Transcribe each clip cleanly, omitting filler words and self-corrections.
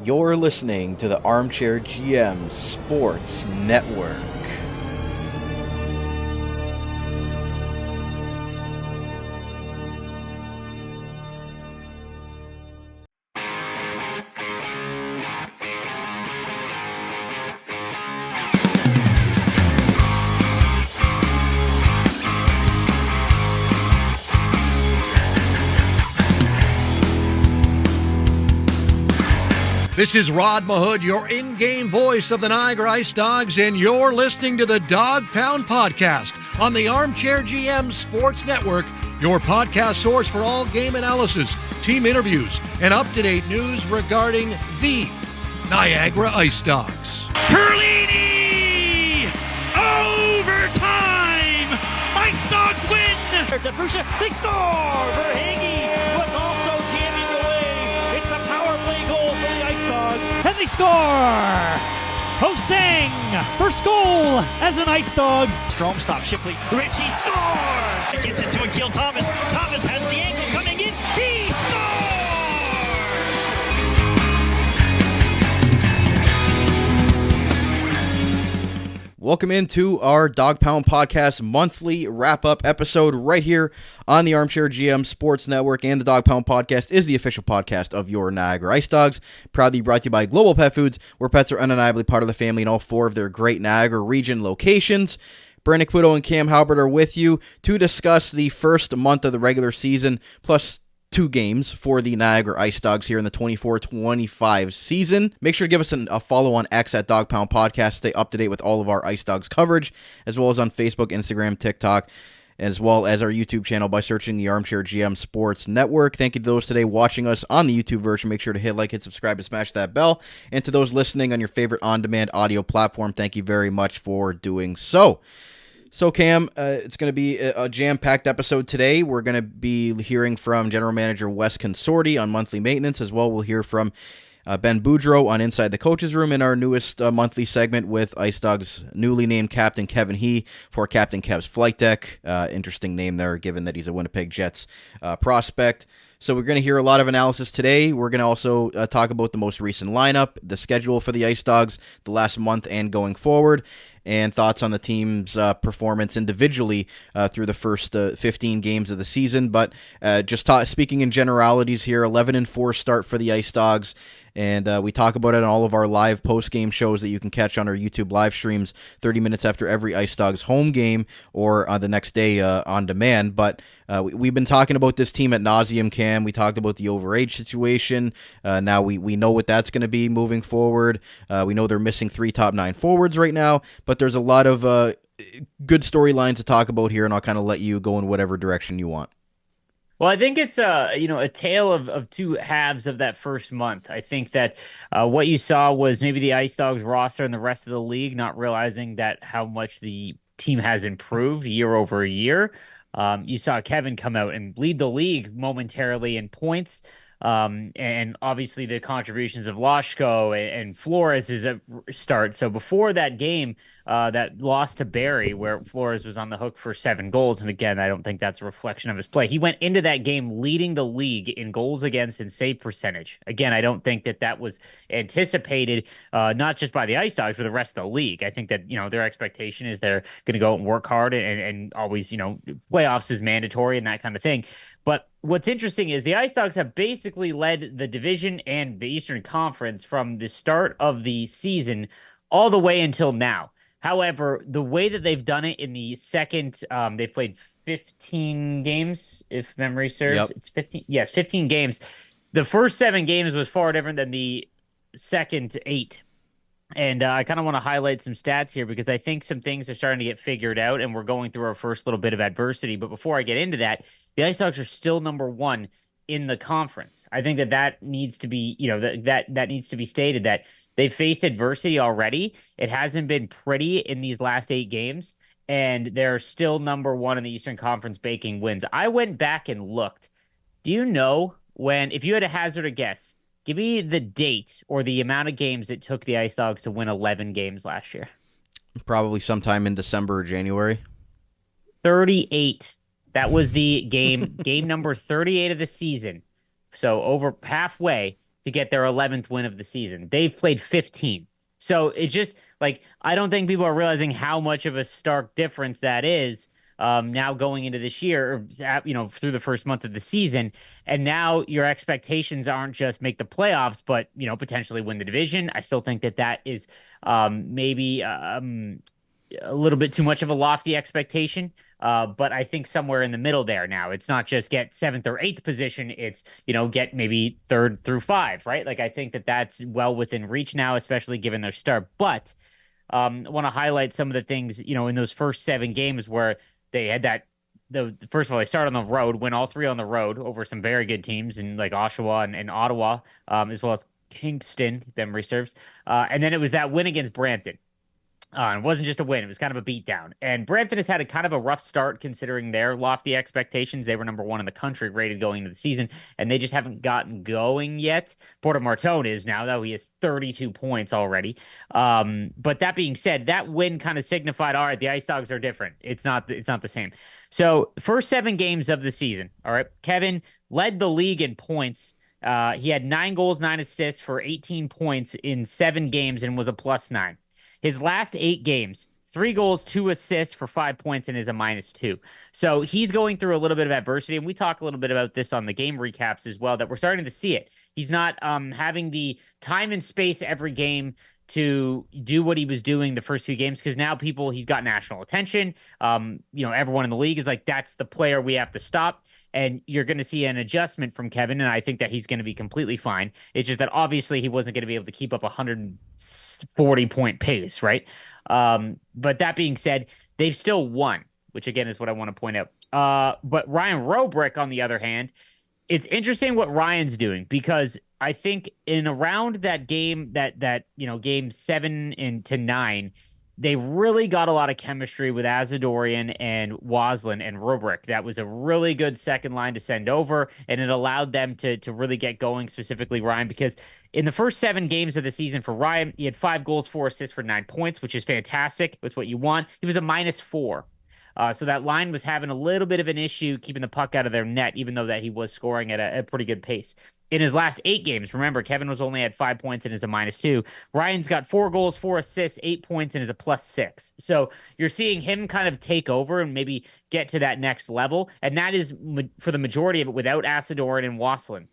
You're listening to the Armchair GM Sports Network. This is Rod Mahood, your in-game voice of the Niagara IceDogs, and you're listening to the Dog Pound Podcast on the Armchair GM Sports Network, your podcast source for all game analysis, team interviews, and up-to-date news regarding the Niagara IceDogs. Perlini! Overtime! IceDogs win! They score! Verhage was also jamming away. It's a power play goal for the IceDogs. And they score! Hosang, first goal as an IceDog. Strom stops Shipley. Richie scores! Gets it to Akil Thomas. Thomas has the angle coming in. He scores! Welcome into our Dog Pound Podcast monthly wrap-up episode right here on the Armchair GM Sports Network, and the Dog Pound Podcast is the official podcast of your Niagara IceDogs, proudly brought to you by Global Pet Foods, where pets are undeniably part of the family in all four of their great Niagara region locations. Brandon Caputo and Cam Halbert are with you to discuss the first month of the regular season, plus 2 games for the Niagara IceDogs here in the 24-25 season. Make sure to give us a follow on X at Dog Pound Podcast. Stay up to date with all of our IceDogs coverage, as well as on Facebook, Instagram, TikTok, as well as our YouTube channel by searching the Armchair GM Sports Network. Thank you to those today watching us on the YouTube version. Make sure to hit like, hit subscribe, and smash that bell. And to those listening on your favorite on-demand audio platform, thank you very much for doing so. So, Cam, it's going to be a jam-packed episode today. We're going to be hearing from General Manager Wes Consorti on monthly maintenance. As well, we'll hear from Ben Boudreau on Inside the Coaches Room in our newest monthly segment with IceDogs' newly named captain, Kevin He, for Captain Kev's Flight Deck. Interesting name there, given that he's a Winnipeg Jets prospect. So we're going to hear a lot of analysis today. We're going to also talk about the most recent lineup, the schedule for the IceDogs, the last month and going forward, and thoughts on the team's performance individually through the first 15 games of the season. But speaking in generalities here, 11-4 start for the IceDogs. And we talk about it on all of our live post-game shows that you can catch on our YouTube live streams 30 minutes after every IceDogs home game or the next day on demand. But we've been talking about this team at nauseum, Cam. We talked about the overage situation. Now we know what that's going to be moving forward. We know they're missing 3 top 9 forwards right now, but there's a lot of good storylines to talk about here, and I'll kind of let you go in whatever direction you want. Well, I think it's a tale of two halves of that first month. I think that what you saw was maybe the IceDogs roster and the rest of the league not realizing that how much the team has improved year over year. You saw Kevin come out and lead the league momentarily in points. And obviously the contributions of Lashko and Flores is a start. So before that game, that loss to Barrie, where Flores was on the hook for 7 goals. And again, I don't think that's a reflection of his play. He went into that game leading the league in goals against and save percentage. Again, I don't think that was anticipated, not just by the IceDogs, but the rest of the league. I think that, their expectation is they're going to go and work hard and always, playoffs is mandatory and that kind of thing. But what's interesting is the IceDogs have basically led the division and the Eastern Conference from the start of the season all the way until now. However, the way that they've done it in the second, they've played 15 games, if memory serves. Yep. It's 15. Yes, 15 games. The first 7 games was far different than the second 8. And I kind of want to highlight some stats here because I think some things are starting to get figured out and we're going through our first little bit of adversity. But before I get into that, the IceDogs are still number 1 in the conference. I think that needs to be, that needs to be stated that they've faced adversity already. It hasn't been pretty in these last 8 games, and they're still number 1 in the Eastern Conference baking wins. I went back and looked. Do you know if you had to hazard a guess, give me the date or the amount of games it took the IceDogs to win 11 games last year? Probably sometime in December or January. 38. That was the game number 38 of the season. So over halfway, to get their 11th win of the season. They've played 15. So it's just like, I don't think people are realizing how much of a stark difference that is now going into this year, or, through the first month of the season. And now your expectations aren't just make the playoffs, but, potentially win the division. I still think that is maybe a little bit too much of a lofty expectation. But I think somewhere in the middle there now. It's not just get 7th or 8th position. It's, get maybe 3rd through 5, right? Like, I think that's well within reach now, especially given their start. But I want to highlight some of the things, in those first 7 games where they had first of all, they start on the road, win all 3 on the road over some very good teams in like Oshawa and Ottawa, as well as Kingston, memory serves. And then it was that win against Brampton. It wasn't just a win. It was kind of a beatdown. And Brampton has had a kind of a rough start considering their lofty expectations. They were number 1 in the country rated going into the season, and they just haven't gotten going yet. Porter Martone is now, though. He has 32 points already. But that being said, that win kind of signified, all right, the IceDogs are different. It's not the same. So first 7 games of the season, all right, Kevin led the league in points. He had 9 goals, 9 assists for 18 points in 7 games and was a +9. His last 8 games, 3 goals, 2 assists for 5 points and is a -2. So he's going through a little bit of adversity. And we talk a little bit about this on the game recaps as well, that we're starting to see it. He's not having the time and space every game to do what he was doing the first few games, because now he's got national attention. Everyone in the league is like, that's the player we have to stop. And you're going to see an adjustment from Kevin, and I think that he's going to be completely fine. It's just that obviously he wasn't going to be able to keep up a 140-point pace, right? But that being said, they've still won, which again is what I want to point out. But Ryan Robrick, on the other hand, it's interesting what Ryan's doing, because I think in around that game, game 7 to 9, they really got a lot of chemistry with Azadorian and Waslin and Robrick. That was a really good second line to send over, and it allowed them to really get going, specifically Ryan, because in the first 7 games of the season for Ryan, he had 5 goals, 4 assists for 9 points, which is fantastic. It's what you want. He was a -4. So that line was having a little bit of an issue keeping the puck out of their net, even though that he was scoring at a pretty good pace. In his last 8 games, remember, Kevin was only at 5 points and is a -2. Ryan's got 4 goals, 4 assists, 8 points, and is a +6. So you're seeing him kind of take over and maybe get to that next level. And that is, for the majority of it, without Asadorin and Waslin,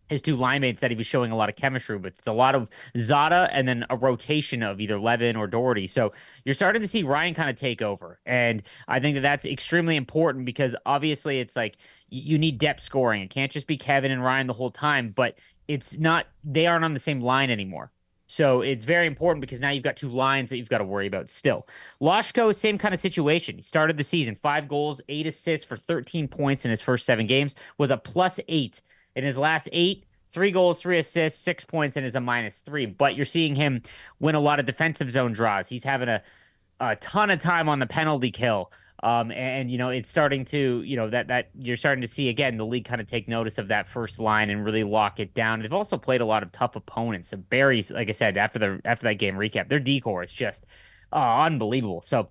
his 2 line mates that he was showing a lot of chemistry with. It's a lot of Zada and then a rotation of either Levin or Doherty. So you're starting to see Ryan kind of take over. And I think that's extremely important, because obviously it's like you need depth scoring. It can't just be Kevin and Ryan the whole time, but they aren't on the same line anymore. So it's very important, because now you've got 2 lines that you've got to worry about still. Lashko, same kind of situation. He started the season 5 goals, 8 assists for 13 points in his first 7 games, was a +8. In his last 8, 3 goals, 3 assists, 6 points, and is a -3. But you're seeing him win a lot of defensive zone draws. He's having a ton of time on the penalty kill. It's starting to, that you're starting to see, again, the league kind of take notice of that first line and really lock it down. They've also played a lot of tough opponents. And Barry's, like I said, after that game recap, their decor is just unbelievable. So,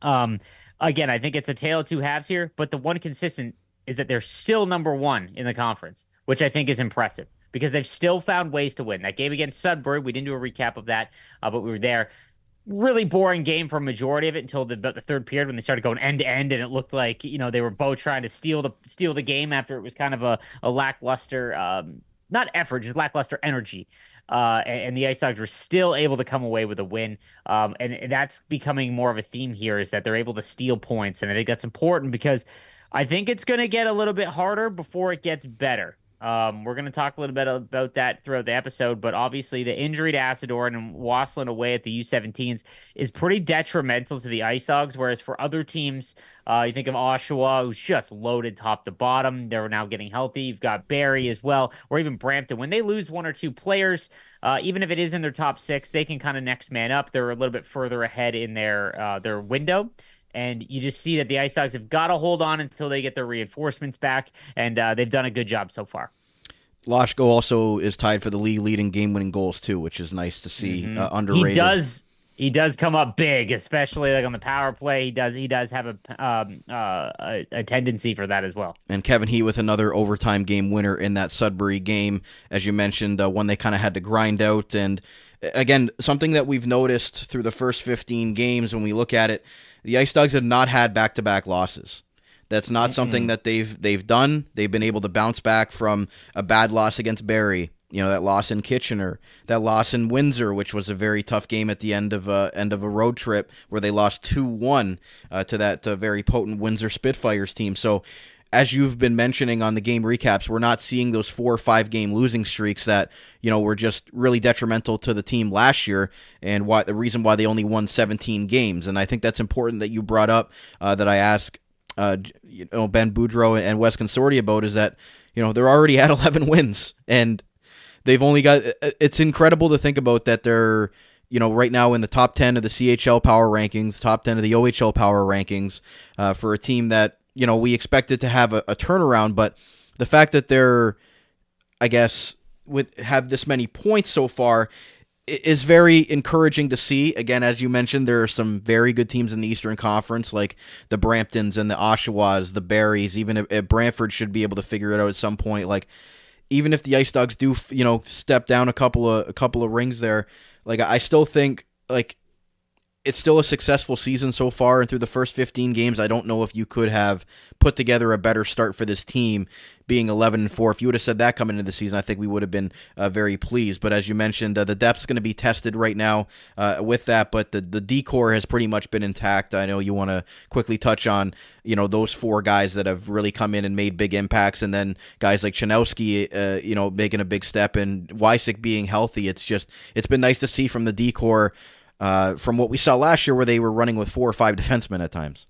again, I think it's a tale of 2 halves here, but the one consistent is that they're still number 1 in the conference, which I think is impressive, because they've still found ways to win. That game against Sudbury, we didn't do a recap of that, but we were there. Really boring game for a majority of it until about the 3rd period, when they started going end to end, and it looked like they were both trying to steal the game after it was kind of a lackluster, not effort, just lackluster energy. And the IceDogs were still able to come away with a win. And that's becoming more of a theme here, is that they're able to steal points, and I think that's important, because I think it's going to get a little bit harder before it gets better. We're going to talk a little bit about that throughout the episode, but obviously the injury to Asadorin and Waslin away at the U17s is pretty detrimental to the IceDogs, whereas for other teams, you think of Oshawa, who's just loaded top to bottom. They're now getting healthy. You've got Barrie as well, or even Brampton. When they lose 1 or 2 players, even if it is in their top 6, they can kind of next man up. They're a little bit further ahead in their window. And you just see that the IceDogs have got to hold on until they get their reinforcements back, and they've done a good job so far. Lashko also is tied for the league leading game-winning goals too, which is nice to see. Underrated. He does come up big, especially like on the power play. He does have a tendency for that as well. And Kevin He with another overtime game winner in that Sudbury game, as you mentioned, one they kind of had to grind out. And again, something that we've noticed through the first 15 games when we look at it, the IceDogs have not had back-to-back losses. That's not something that they've done. They've been able to bounce back from a bad loss against Barrie. That loss in Kitchener, that loss in Windsor, which was a very tough game at the end of a road trip where they lost 2-1 to that very potent Windsor Spitfires team. So, as you've been mentioning on the game recaps, we're not seeing those 4 or 5 game losing streaks that were just really detrimental to the team last year, and the reason why they only won 17 games. And I think that's important that you brought up that I asked Ben Boudreau and Wes Consorti about is that they're already at 11 wins and they've only got. It's incredible to think about that they're right now in the top 10 of the CHL power rankings, top 10 of the OHL power rankings for a team that we expected to have a turnaround, but the fact that they're, I guess, have this many points so far is very encouraging to see. Again, as you mentioned, there are some very good teams in the Eastern Conference, like the Bramptons and the Oshawas, the Barries. Even if Brantford should be able to figure it out at some point. Like, even if the IceDogs do, step down a couple of rings there, like I still think like it's still a successful season so far, and through the first 15 games, I don't know if you could have put together a better start for this team, being 11-4. If you would have said that coming into the season, I think we would have been very pleased. But as you mentioned, the depth's going to be tested right now with that, but the D-core has pretty much been intact. I know you want to quickly touch on those 4 guys that have really come in and made big impacts, and then guys like Chanowski, making a big step, and Wysick being healthy. It's been nice to see from the D-core. From what we saw last year, where they were running with 4 or 5 defensemen at times.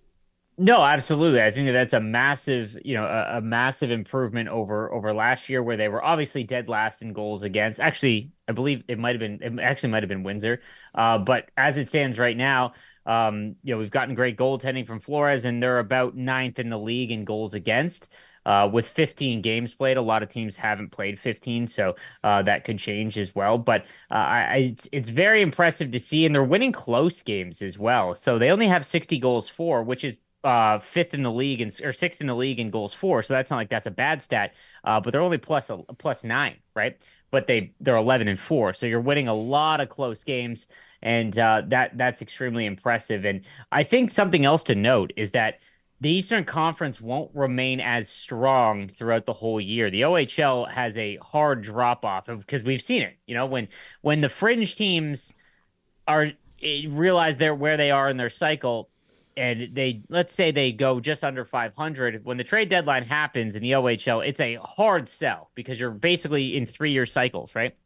No, absolutely. I think that's a massive, a massive improvement over last year, where they were obviously dead last in goals against. Actually, I believe it might have been Windsor. But as it stands right now, we've gotten great goaltending from Flores, and they're about 9th in the league in goals against. With 15 games played, a lot of teams haven't played 15, so that could change as well. But it's very impressive to see, and they're winning close games as well. So they only have 60 goals for, which is 5th in the league or 6th in the league in goals for. So that's not like that's a bad stat. But they're only plus 9, right? But they're 11-4. So you're winning a lot of close games, and that's extremely impressive. And I think something else to note is that the Eastern Conference won't remain as strong throughout the whole year. The OHL has a hard drop-off because we've seen it. When the fringe teams realize where they are in their cycle, and let's say they go just under 500. When the trade deadline happens in the OHL, it's a hard sell because you're basically in 3-year cycles, right?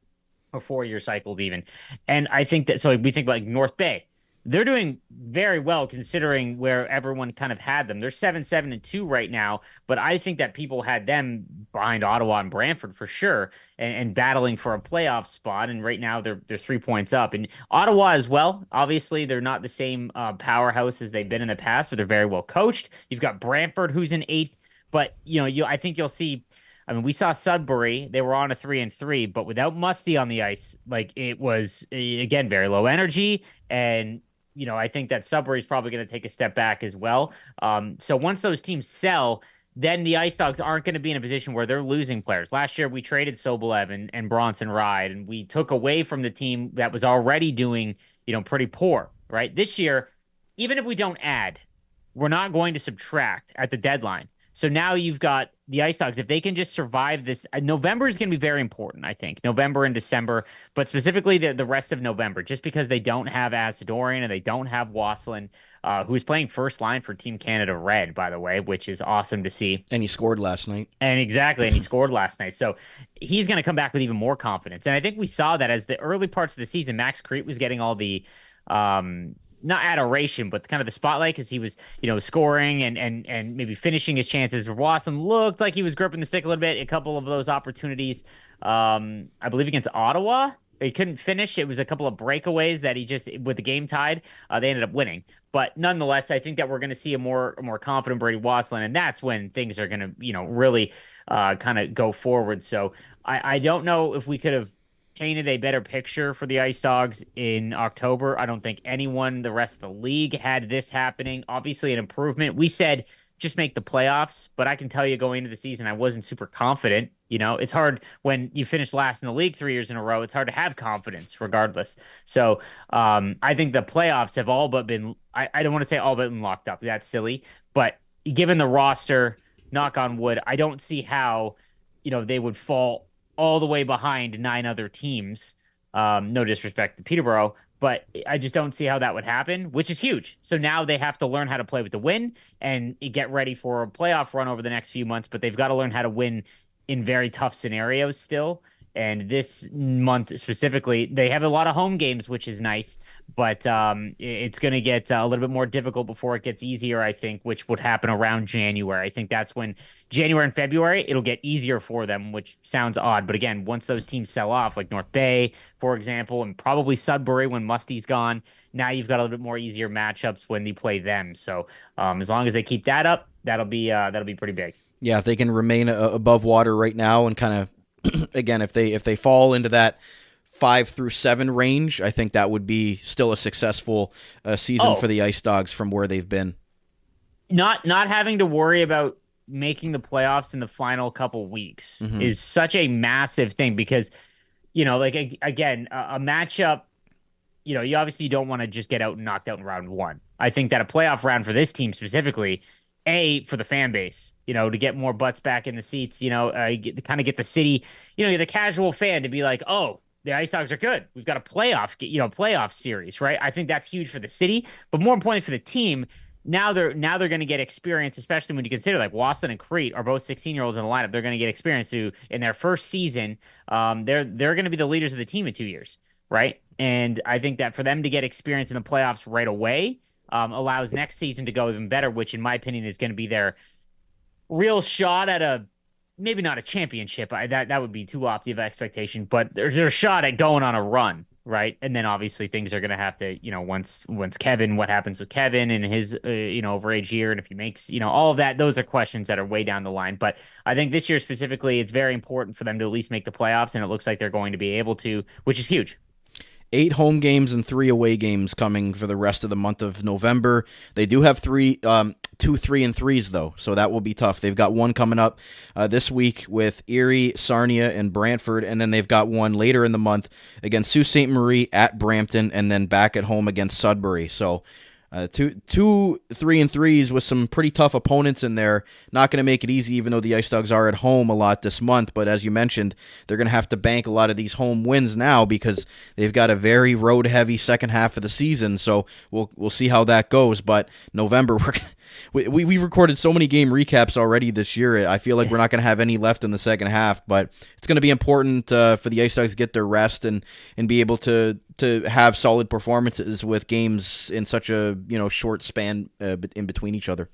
Or 4-year cycles even. And I think that, so we think about like North Bay. They're doing very well considering where everyone kind of had them. They're 7-2 right now, but I think that people had them behind Ottawa and Brantford for sure, and battling for a playoff spot. And right now they're 3 points up. And Ottawa as well. Obviously, they're not the same powerhouse as they've been in the past, but they're very well coached. You've got Brantford, who's in 8th, but I think you'll see. I mean, we saw Sudbury; they were on a 3-3, but without Musty on the ice, like it was again very low energy. And I think that Sudbury is probably going to take a step back as well. So once those teams sell, then the IceDogs aren't going to be in a position where they're losing players. Last year, we traded Sobolev and Bronson Ride, and we took away from the team that was already doing, pretty poor, right? This year, even if we don't add, we're not going to subtract at the deadline. So now you've got the IceDogs. If they can just survive this, November is going to be very important, I think. November and December, but specifically the rest of November, just because they don't have Asadorian and they don't have Wasselin, who's playing first line for Team Canada Red, by the way, which is awesome to see. And he scored last night. And he scored last night. So he's going to come back with even more confidence. And I think we saw that as the early parts of the season, Max Crete was getting all the not adoration, but kind of the spotlight because he was, scoring and maybe finishing his chances. Wasson looked like he was gripping the stick a little bit. A couple of those opportunities, I believe against Ottawa, he couldn't finish. It was a couple of breakaways that he just, with the game tied, they ended up winning. But nonetheless, I think that we're going to see a more confident Brady Wasselin, and that's when things are going to, really kind of go forward. So I don't know if we could have painted a better picture for the Ice Dogs in October. I don't think anyone, the rest of the league, had this happening. Obviously, an improvement. We said just make the playoffs, but I can tell you going into the season, I wasn't super confident. It's hard when you finish last in the league 3 years in a row. It's hard to have confidence regardless. So I think the playoffs have all but been, I don't want to say all but been locked up. That's silly. But given the roster, knock on wood, I don't see how, they would fall all the way behind 9 other teams. No disrespect to Peterborough, but I just don't see how that would happen, which is huge. So now they have to learn how to play with the win and get ready for a playoff run over the next few months, but they've got to learn how to win in very tough scenarios still. And this month specifically, they have a lot of home games, which is nice, but it's going to get a little bit more difficult before it gets easier, I think, which would happen around January. I think that's when January and February, it'll get easier for them, which sounds odd. But again, once those teams sell off, like North Bay, for example, and probably Sudbury when Musty's gone, now you've got a little bit more easier matchups when you play them. So as long as they keep that up, that'll be pretty big. Yeah, if they can remain above water right now and kind of, again, if they fall into that 5 through 7 range, I think that would be still a successful season for the Ice Dogs from where they've been. Not having to worry about making the playoffs in the final couple weeks is such a massive thing because, again, a matchup, you obviously don't want to just get out and knocked out in round 1. I think that a playoff round for this team specifically, for the fan base, to get more butts back in the seats, kind of get the city, the casual fan to be like, oh, the Ice Dogs are good. We've got a playoff series, right? I think that's huge for the city, but more importantly for the team. Now they're going to get experience, especially when you consider like Wasson and Crete are both 16-year-olds in the lineup. They're going to get experience in their first season. They're going to be the leaders of the team in 2 years, right? And I think that for them to get experience in the playoffs right away allows next season to go even better, which in my opinion is going to be their real shot at maybe not a championship. That would be too lofty of an expectation, but their shot at going on a run. Right. And then obviously things are going to have to, once Kevin, what happens with Kevin and his, overage year. And if he makes, all of that, those are questions that are way down the line. But I think this year specifically, it's very important for them to at least make the playoffs. And it looks like they're going to be able to, which is huge. 8 home games and 3 away games coming for the rest of the month of November. They do have 2 3-3s though, so that will be tough. They've got one coming up this week with Erie, Sarnia, and Brantford, and then they've got one later in the month against Sault Ste. Marie at Brampton, and then back at home against Sudbury. So 2 3-3s with some pretty tough opponents in there. Not going to make it easy, even though the Ice Dogs are at home a lot this month. But as you mentioned, they're going to have to bank a lot of these home wins now because they've got a very road-heavy second half of the season. So we'll see how that goes. But November, we've recorded so many game recaps already this year. I feel like we're not going to have any left in the second half. But it's going to be important for the Ice Dogs to get their rest and be able to have solid performances with games in such a short span in between each other.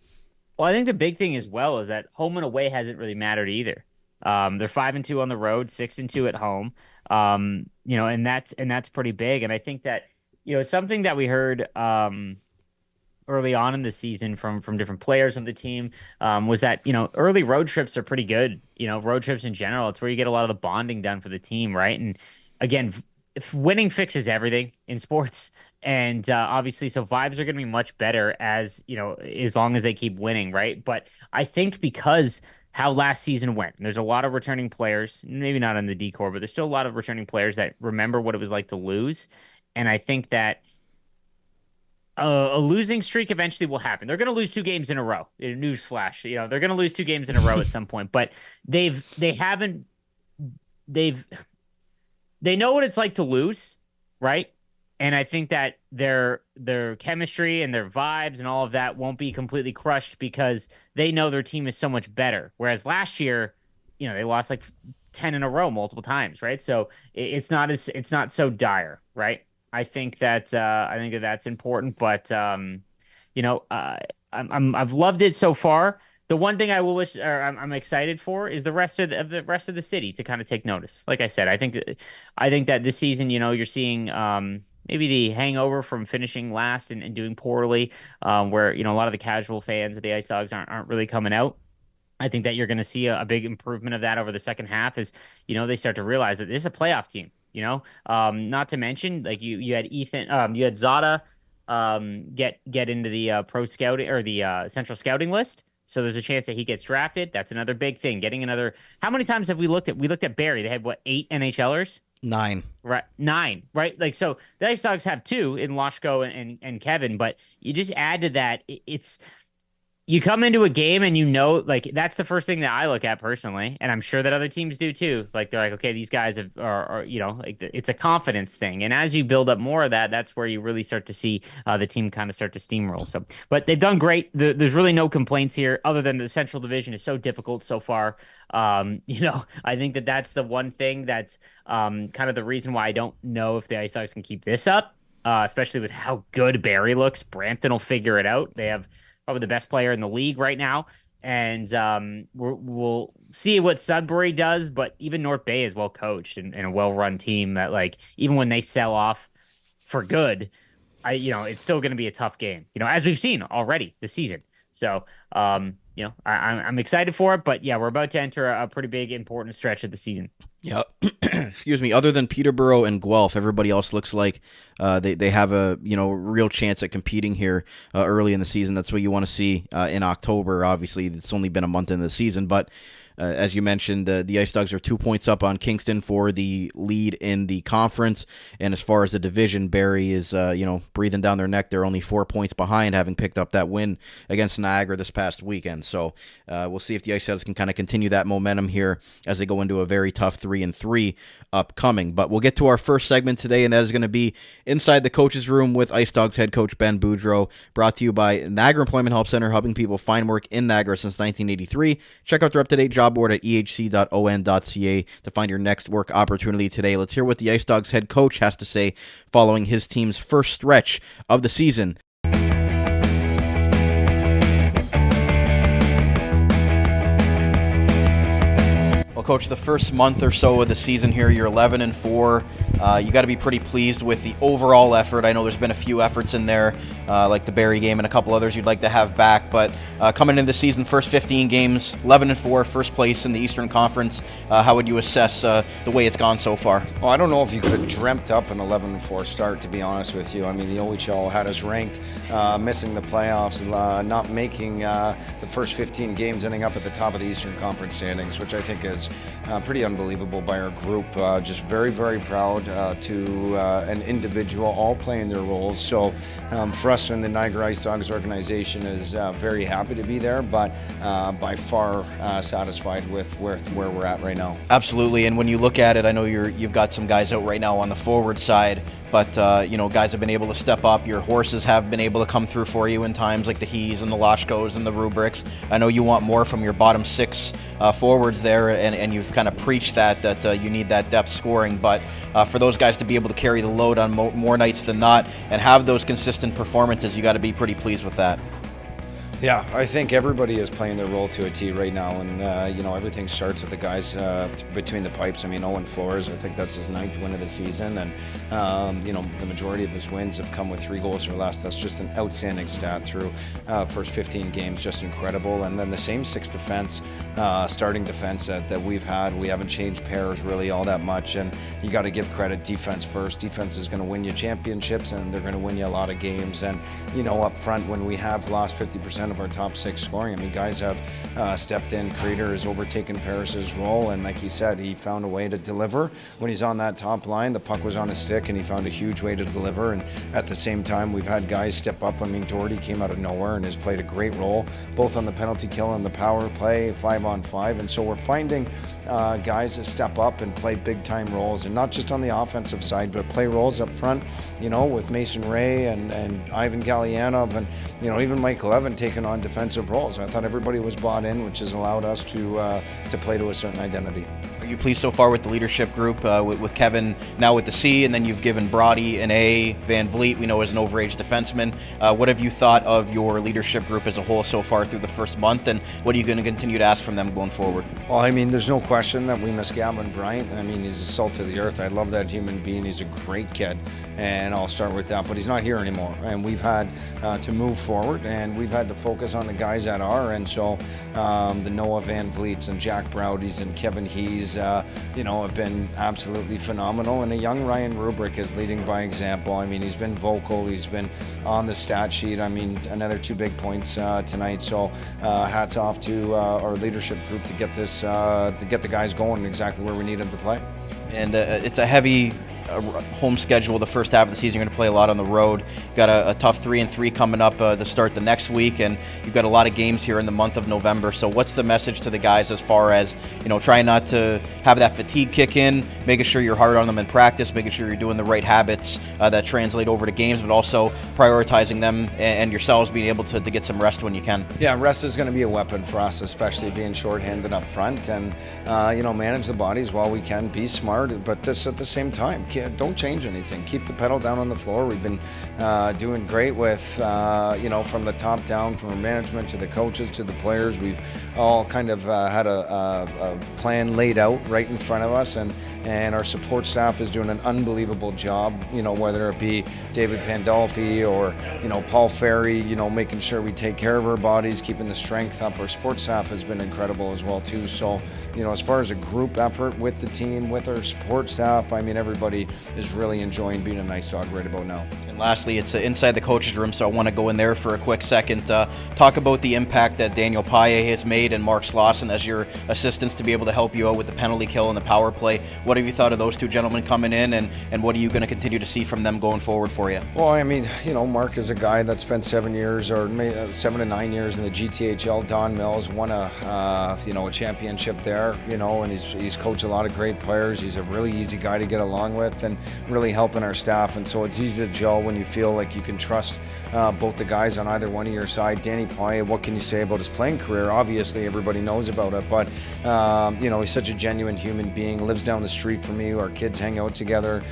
Well, I think the big thing as well is that home and away hasn't really mattered either. They're 5-2 on the road, 6-2 at home. And that's pretty big. And I think that something that we heard early on in the season from different players of the team was that early road trips are pretty good. Road trips in general, it's where you get a lot of the bonding done for the team, right? And again, if winning fixes everything in sports. And obviously, so vibes are going to be much better as long as they keep winning, right? But I think because how last season went, and there's a lot of returning players, maybe not in the decor, but there's still a lot of returning players that remember what it was like to lose. And I think that a losing streak eventually will happen. They're going to lose 2 games in a row. Newsflash, they're going to lose 2 games in a row at some point. But they know what it's like to lose, right? And I think that their chemistry and their vibes and all of that won't be completely crushed because they know their team is so much better. Whereas last year, they lost like 10 in a row multiple times, right? So it's not so dire, right? I think that's important, but I've loved it so far. The one thing I will wish, or I'm excited for, is the rest of the city to kind of take notice. Like I said, I think that this season, you're seeing maybe the hangover from finishing last and doing poorly, where a lot of the casual fans of the Ice Dogs aren't really coming out. I think that you're going to see a big improvement of that over the second half as they start to realize that this is a playoff team. Not to mention, like you had Ethan, you had Zada, get into the pro scouting or the central scouting list. So there's a chance that he gets drafted. That's another big thing. Getting another. How many times have we looked at? We looked at Barrie. They had what, 8 NHLers? 9. Right, 9. Right, like so. The Ice Dogs have 2 in Loshko and Kevin, but you just add to that. It's you come into a game and like that's the first thing that I look at personally, and I'm sure that other teams do too. Like they're like, okay, these guys are like it's a confidence thing, and as you build up more of that, that's where you really start to see the team kind of start to steamroll. So, but they've done great. There's really no complaints here, other than the Central Division is so difficult so far. I think that's the one thing that's kind of the reason why I don't know if the Ice Dogs can keep this up, especially with how good Barrie looks. Brampton will figure it out. They have probably the best player in the league right now. And we'll see what Sudbury does, but even North Bay is well coached and a well-run team that, like, even when they sell off for good, it's still going to be a tough game, as we've seen already this season. So, I'm excited for it, but yeah, we're about to enter a pretty big, important stretch of the season. Yeah, excuse me. Other than Peterborough and Guelph, everybody else looks like they have a real chance at competing here early in the season. That's what you want to see in October. Obviously, it's only been a month into the season, but as you mentioned, the Ice Dogs are 2 points up on Kingston for the lead in the conference. And as far as the division, Barrie is breathing down their neck. They're only 4 points behind, having picked up that win against Niagara this past weekend. So we'll see if the Ice Dogs can kind of continue that momentum here as they go into a very tough 3-3 upcoming. But we'll get to our first segment today, and that is going to be Inside the Coaches Room with Ice Dogs head coach Ben Boudreau, brought to you by Niagara Employment Help Center, helping people find work in Niagara since 1983. Check out their up-to-date job board at ehc.on.ca to find your next work opportunity today. Let's hear what the Ice Dogs head coach has to say following his team's first stretch of the season. Well, Coach, the first month or so of the season here, you're 11-4. You got to be pretty pleased with the overall effort. I know there's been a few efforts in there, like the Barrie game and a couple others you'd like to have back. But coming into the season, first 15 games, 11-4, first place in the Eastern Conference. How would you assess the way it's gone so far? Well, I don't know if you could have dreamt up an 11-4 start, to be honest with you. I mean, the OHL had us ranked, missing the playoffs, not making the first 15 games, ending up at the top of the Eastern Conference standings, which I think is pretty unbelievable by our group. Just very, very proud to an individual, all playing their roles. So for us in the Niagara IceDogs organization is very happy to be there, but by far satisfied with where we're at right now. Absolutely, and when you look at it, I know you've got some guys out right now on the forward side, but guys have been able to step up. Your horses have been able to come through for you in times like the Hees and the Loshkos and the Rubrics. I know you want more from your bottom 6 forwards there, and you've kind of preached that you need that depth scoring, but for those guys to be able to carry the load on more nights than not and have those consistent performances, you got to be pretty pleased with that. Yeah, I think everybody is playing their role to a T right now, and everything starts with the guys between the pipes. I mean, Owen Flores, I think that's his 9th win of the season, and the majority of his wins have come with 3 goals or less. That's just an outstanding stat through first 15 games, just incredible. And then the same 6 defense, starting defense that we've had. We haven't changed pairs really all that much, and you got to give credit defense first. Defense is going to win you championships, and they're going to win you a lot of games. And up front, when we have lost 50% of our top 6 scoring, I mean, guys have stepped in. Crater has overtaken Paris's role, and like he said, he found a way to deliver. When he's on that top line, the puck was on his stick, and he found a huge way to deliver. And at the same time, we've had guys step up. I mean, Doherty came out of nowhere and has played a great role, both on the penalty kill and the power play, 5-on-5. And so we're finding guys that step up and play big-time roles, and not just on the offensive side, but play roles up front, with Mason Ray and Ivan Gallianov and, even Michael Evan taking on defensive roles. I thought everybody was bought in, which has allowed us to play to a certain identity. Are you pleased so far with the leadership group, with Kevin now with the C, and then you've given Brody an A, Van Vliet, we know, as an overage defenseman. What have you thought of your leadership group as a whole so far through the first month, and what are you going to continue to ask from them going forward? Well, I mean, there's no question that we miss Gavin Bryant. I mean, he's a salt of the earth. I love that human being. He's a great kid, and I'll start with that, but he's not here anymore, and we've had to move forward, and we've had to focus on the guys that are, and so the Noah Van Vliets and Jack Browdies and Kevin Hees, have been absolutely phenomenal. And a young Ryan Rubrick is leading by example. I mean, he's been vocal. He's been on the stat sheet. I mean, another 2 big points tonight. So hats off to our leadership group to get this, to get the guys going exactly where we need them to play. And it's a heavy home schedule the first half of the season. You're going to play a lot on the road. Got a tough 3-3 coming up to start the next week, and you've got a lot of games here in the month of November. So what's the message to the guys as far as, trying not to have that fatigue kick in, making sure you're hard on them in practice, making sure you're doing the right habits that translate over to games, but also prioritizing them and yourselves being able to get some rest when you can? Yeah, rest is going to be a weapon for us, especially being shorthanded up front, and manage the bodies while we can. Be smart, but just at the same time, don't change anything. Keep the pedal down on the floor. We've been doing great with, from the top down, from our management to the coaches to the players. We've all kind of had a plan laid out right in front of us, and our support staff is doing an unbelievable job, whether it be David Pandolfi or, Paul Ferry, making sure we take care of our bodies, keeping the strength up. Our support staff has been incredible as well, too. So, as far as a group effort with the team, with our support staff, I mean, everybody is really enjoying being an Ice Dog right about now. And lastly, it's inside the coach's room, so I want to go in there for a quick second. Talk about the impact that Daniel Paye has made and Mark Slauson as your assistants to be able to help you out with the penalty kill and the power play. What have you thought of those two gentlemen coming in, and what are you going to continue to see from them going forward for you? Well, I mean, Mark is a guy that spent 7 years or 7 to 9 years in the GTHL. Don Mills won a championship there, and he's coached a lot of great players. He's a really easy guy to get along with and really helping our staff. And so it's easy to gel when you feel like you can trust both the guys on either one of your side. Danny Paye, what can you say about his playing career? Obviously, everybody knows about it, but he's such a genuine human being. Lives down the street from me. Our kids hang out together.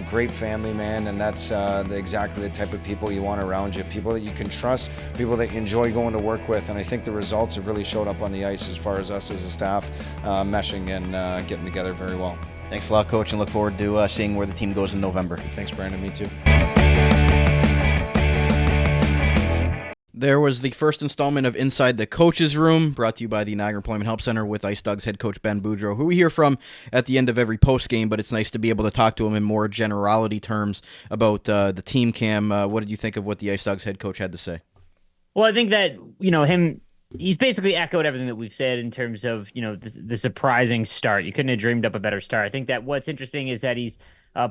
Great family man, and that's exactly the type of people you want around you. People that you can trust, people that you enjoy going to work with. And I think the results have really showed up on the ice as far as us as a staff meshing and getting together very well. Thanks a lot, Coach, and look forward to seeing where the team goes in November. Thanks, Brandon. Me too. There was the first installment of Inside the Coach's Room, brought to you by the Niagara Employment Help Center with IceDogs head coach Ben Boudreau, who we hear from at the end of every postgame, but it's nice to be able to talk to him in more generality terms about the team cam. What did you think of what the IceDogs head coach had to say? Well, I think that, he's basically echoed everything that we've said in terms of, the surprising start. You couldn't have dreamed up a better start. I think that what's interesting is that he's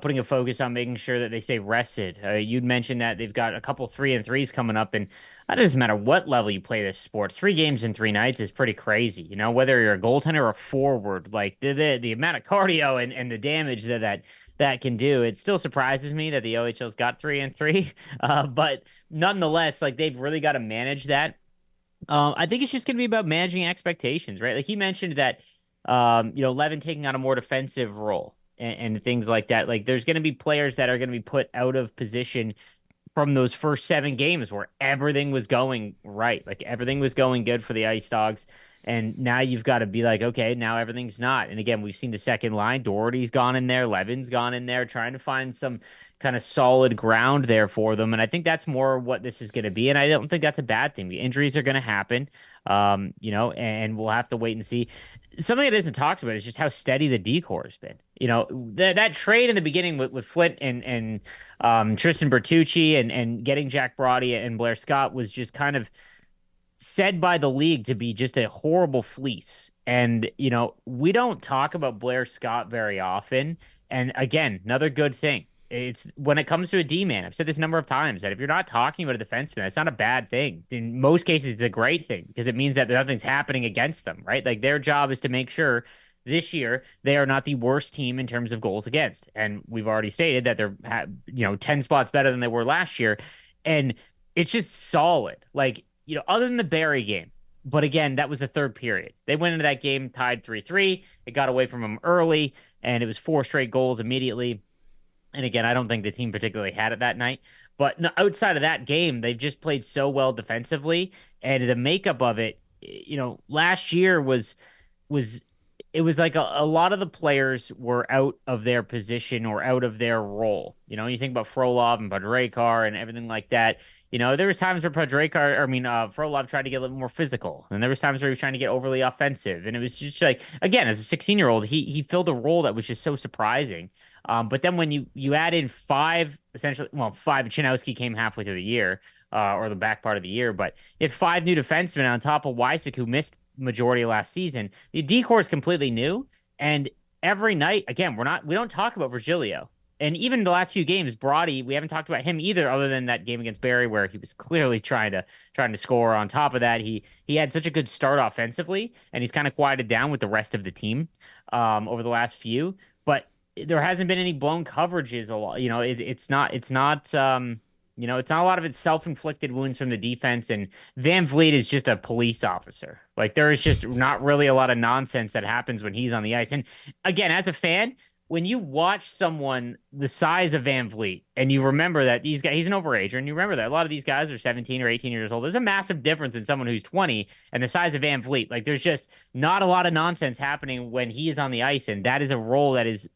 putting a focus on making sure that they stay rested. You'd mentioned that they've got a couple 3-3s coming up, and it doesn't matter what level you play this sport. 3 games in 3 nights is pretty crazy. Whether you're a goaltender or a forward, like the amount of cardio and the damage that can do. It still surprises me that the OHL's got 3-3, but nonetheless, like they've really got to manage that. I think it's just going to be about managing expectations, right? Like he mentioned that, Levin taking on a more defensive role and things like that. Like there's going to be players that are going to be put out of position from those first 7 games where everything was going right. Like everything was going good for the Ice Dogs. And now you've got to be like, okay, now everything's not. And again, we've seen the second line. Doherty's gone in there. Levin's gone in there, trying to find some kind of solid ground there for them. And I think that's more what this is going to be. And I don't think that's a bad thing. The injuries are going to happen, and we'll have to wait and see. Something that isn't talked about is just how steady the decor has been. That trade in the beginning with Flint and Tristan Bertucci and getting Jack Brody and Blair Scott was just kind of said by the league to be just a horrible fleece. And, we don't talk about Blair Scott very often. And again, another good thing. It's when it comes to a D-man, I've said this a number of times, that if you're not talking about a defenseman, that's not a bad thing. In most cases, it's a great thing because it means that nothing's happening against them, right? Like their job is to make sure this year they are not the worst team in terms of goals against. And we've already stated that they're, 10 spots better than they were last year. And it's just solid. Like, other than the Barrie game, but again, that was the third period. They went into that game tied 3-3. It got away from them early, and it was 4 straight goals immediately. And again, I don't think the team particularly had it that night. But outside of that game, they've just played so well defensively. And the makeup of it, last year was it was like a lot of the players were out of their position or out of their role. You think about Frolov and Bodrekar and everything like that. There was times where Frolov tried to get a little more physical, and there was times where he was trying to get overly offensive, and it was just like, again, as a 16-year-old, he filled a role that was just so surprising. But then when you add in five, Chinowski came halfway through the year, or the back part of the year, but if 5 new defensemen on top of Wysick, who missed majority of last season, the D-core is completely new, and every night, again, we don't talk about Virgilio. And even the last few games, Brody, we haven't talked about him either, other than that game against Barrie where he was clearly trying to score. On top of that, he had such a good start offensively, and he's kind of quieted down with the rest of the team over the last few. But there hasn't been any blown coverages. A lot, it's not a lot of it's self-inflicted wounds from the defense. And Van Vliet is just a police officer. Like, there is just not really a lot of nonsense that happens when he's on the ice. And again, as a fan, when you watch someone the size of Van Vliet and you remember that he's an overager, and you remember that a lot of these guys are 17 or 18 years old, there's a massive difference in someone who's 20 and the size of Van Vliet. Like, there's just not a lot of nonsense happening when he is on the ice, and that is a role that is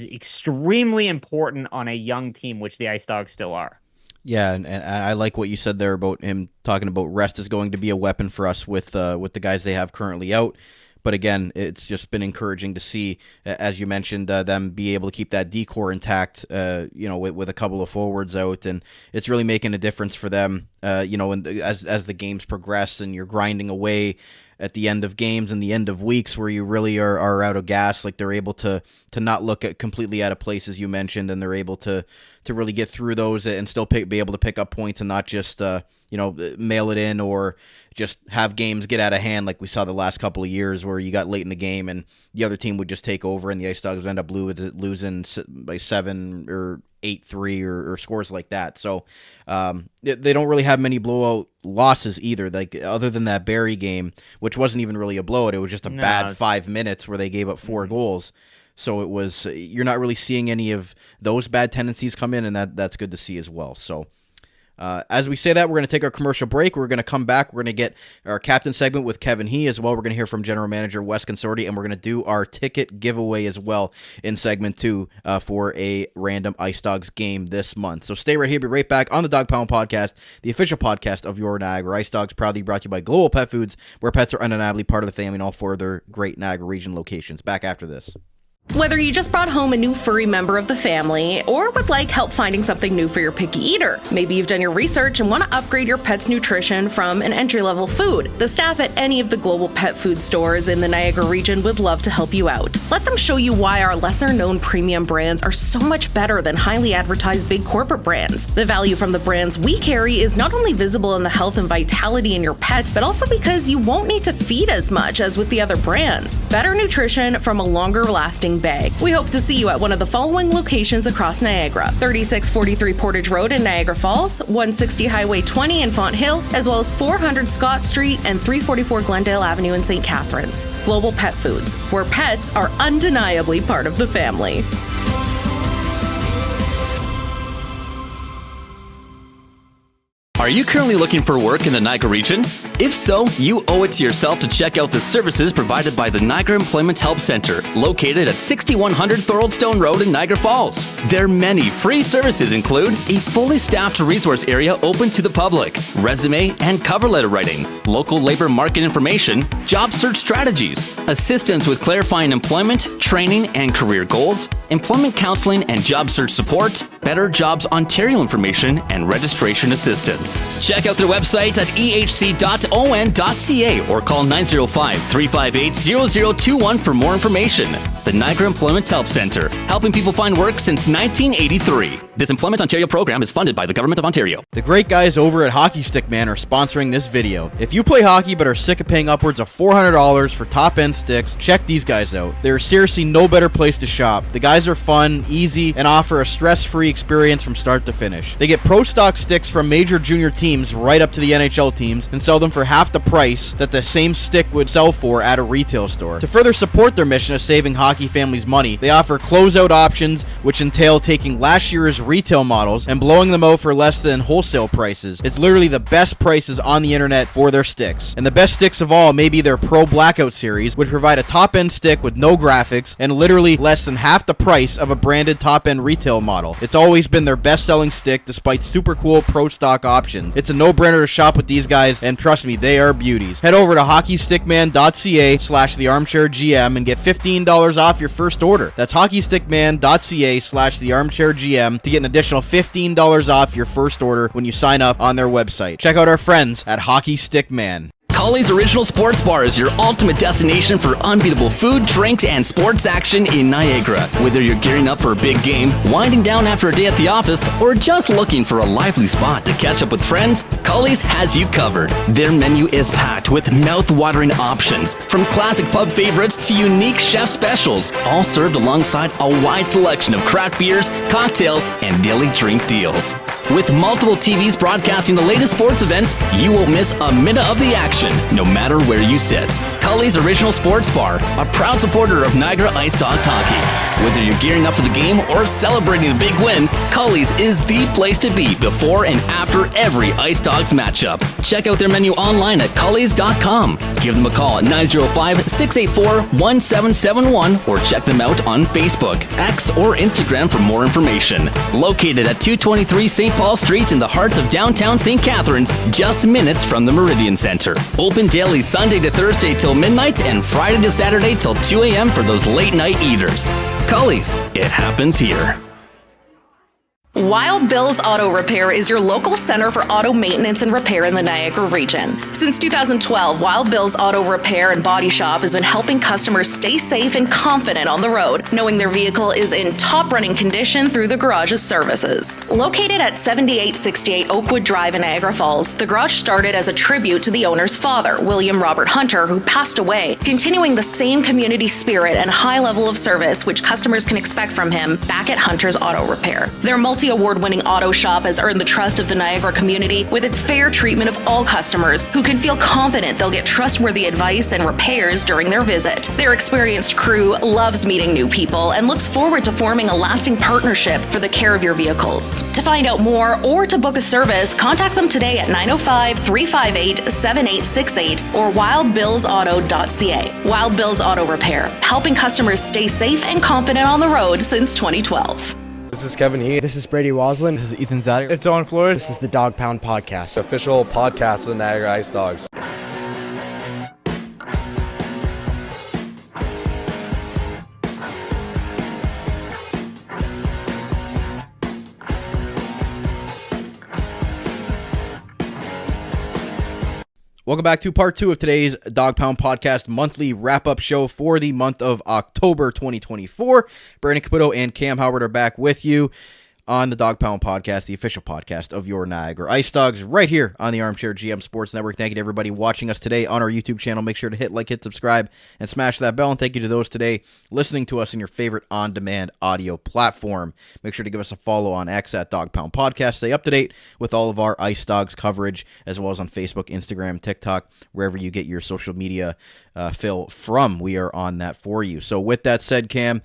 extremely important on a young team, which the IceDogs still are. Yeah, and I like what you said there about him talking about rest is going to be a weapon for us with the guys they have currently out. But again, it's just been encouraging to see, as you mentioned, them be able to keep that D-core intact, with a couple of forwards out, and it's really making a difference for them, and as the games progress and you're grinding away at the end of games and the end of weeks where you really are out of gas, like they're able to not look at completely out of place, as you mentioned, and they're able to really get through those and still be able to pick up points and not just mail it in or just have games get out of hand like we saw the last couple of years where you got late in the game and the other team would just take over and the IceDogs end up losing by 7 or 8-3 or scores like that. So they don't really have many blowout losses either, like other than that Barrie game, which wasn't even really a blowout. It was just a bad 5 minutes where they gave up 4 goals. So it was, you're not really seeing any of those bad tendencies come in, and that's good to see as well. So as we say that, we're going to take our commercial break. We're going to come back. We're going to get our captain segment with Kevin He as well. We're going to hear from general manager Wes Consorti, and we're going to do our ticket giveaway as well in segment 2 for a random IceDogs game this month. So stay right here. Be right back on the Dog Pound Podcast, the official podcast of your Niagara IceDogs, proudly brought to you by Global Pet Foods, where pets are undeniably part of the family in all 4 of their great Niagara region locations. Back after this. Whether you just brought home a new furry member of the family or would like help finding something new for your picky eater, maybe you've done your research and want to upgrade your pet's nutrition from an entry-level food, the staff at any of the Global Pet Food stores in the Niagara region would love to help you out. Let them show you why our lesser-known premium brands are so much better than highly advertised big corporate brands. The value from the brands we carry is not only visible in the health and vitality in your pet, but also because you won't need to feed as much as with the other brands. Better nutrition from a longer-lasting bag. We hope to see you at one of the following locations across Niagara: 3643 Portage Road in Niagara Falls, 160 Highway 20 in Font Hill, as well as 400 Scott Street and 344 Glendale Avenue in St. Catharines. Global Pet Foods, where pets are undeniably part of the family. Are you currently looking for work in the Niagara region? If so, you owe it to yourself to check out the services provided by the Niagara Employment Help Center, located at 6100 Thorold Stone Road in Niagara Falls. Their many free services include a fully staffed resource area open to the public, resume and cover letter writing, local labor market information, job search strategies, assistance with clarifying employment, training and career goals, employment counseling and job search support, Better Jobs Ontario information, and registration assistance. Check out their website at ehc.on.ca or call 905-358-0021 for more information. The Niagara Employment Help Center, helping people find work since 1983. This Employment Ontario program is funded by the Government of Ontario. The great guys over at Hockey Stick Man are sponsoring this video. If you play hockey but are sick of paying upwards of $400 for top-end sticks, check these guys out. There's seriously no better place to shop. The guys are fun, easy, and offer a stress-free experience from start to finish. They get pro stock sticks from major junior teams right up to the NHL teams and sell them for half the price that the same stick would sell for at a retail store. To further support their mission of saving hockey families money, they offer closeout options, which entail taking last year's retail models and blowing them out for less than wholesale prices. It's literally the best prices on the internet for their sticks. And the best sticks of all may be their Pro Blackout series, which provide a top-end stick with no graphics and literally less than half the price of a branded top-end retail model. It's always been their best-selling stick despite super cool pro stock options. It's a no-brainer to shop with these guys, and trust me, they are beauties. Head over to hockeystickman.ca/thearmchairgm and get $15 off your first order. That's hockeystickman.ca/thearmchairgm to get an additional $15 off your first order when you sign up on their website. Check out our friends at Hockey Stick Man. Cully's Original Sports Bar is your ultimate destination for unbeatable food, drinks, and sports action in Niagara. Whether you're gearing up for a big game, winding down after a day at the office, or just looking for a lively spot to catch up with friends, Cully's has you covered. Their menu is packed with mouth-watering options, from classic pub favorites to unique chef specials, all served alongside a wide selection of craft beers, cocktails, and daily drink deals. With multiple TVs broadcasting the latest sports events, you won't miss a minute of the action, no matter where you sit. Cully's Original Sports Bar, a proud supporter of Niagara IceDogs hockey. Whether you're gearing up for the game or celebrating a big win, Cully's is the place to be before and after every IceDogs matchup. Check out their menu online at cullys.com. Give them a call at 905-684-1771 or check them out on Facebook, X, or Instagram for more information. Located at 223 St. Paul Street in the heart of downtown St. Catharines, just minutes from the Meridian Center. Open daily Sunday to Thursday till midnight and Friday to Saturday till 2 a.m. for those late night eaters. Cully's, it happens here. Wild Bill's Auto Repair is your local center for auto maintenance and repair in the Niagara region. Since 2012, Wild Bill's Auto Repair and Body Shop has been helping customers stay safe and confident on the road, knowing their vehicle is in top running condition through the garage's services. Located at 7868 Oakwood Drive in Niagara Falls, the garage started as a tribute to the owner's father, William Robert Hunter, who passed away, continuing the same community spirit and high level of service which customers can expect from him back at Hunter's Auto Repair. Their multi-award-winning auto shop has earned the trust of the Niagara community with its fair treatment of all customers who can feel confident they'll get trustworthy advice and repairs during their visit. Their experienced crew loves meeting new people and looks forward to forming a lasting partnership for the care of your vehicles. To find out more or to book a service, contact them today at 905-358-7868 or wildbillsauto.ca. Wild Bill's Auto Repair, helping customers stay safe and confident on the road since 2012. This is Kevin He. This is Brady Waslin. This is Ethan Zader. It's Owen Flores. This is the Dog Pound Podcast. The official podcast of the Niagara IceDogs. Welcome back to part 2 of today's Dog Pound Podcast monthly wrap-up show for the month of October 2024. Brandon Caputo and Cam Halbert are back with you on the Dog Pound Podcast, the official podcast of your Niagara IceDogs, right here on the Armchair GM Sports Network. Thank you to everybody watching us today on our YouTube channel. Make sure to hit like, hit subscribe, and smash that bell. And thank you to those today listening to us in your favorite on-demand audio platform. Make sure to give us a follow on X at Dog Pound Podcast. Stay up to date with all of our IceDogs coverage, as well as on Facebook, Instagram, TikTok, wherever you get your social media fill from. We are on that for you. So with that said, Cam,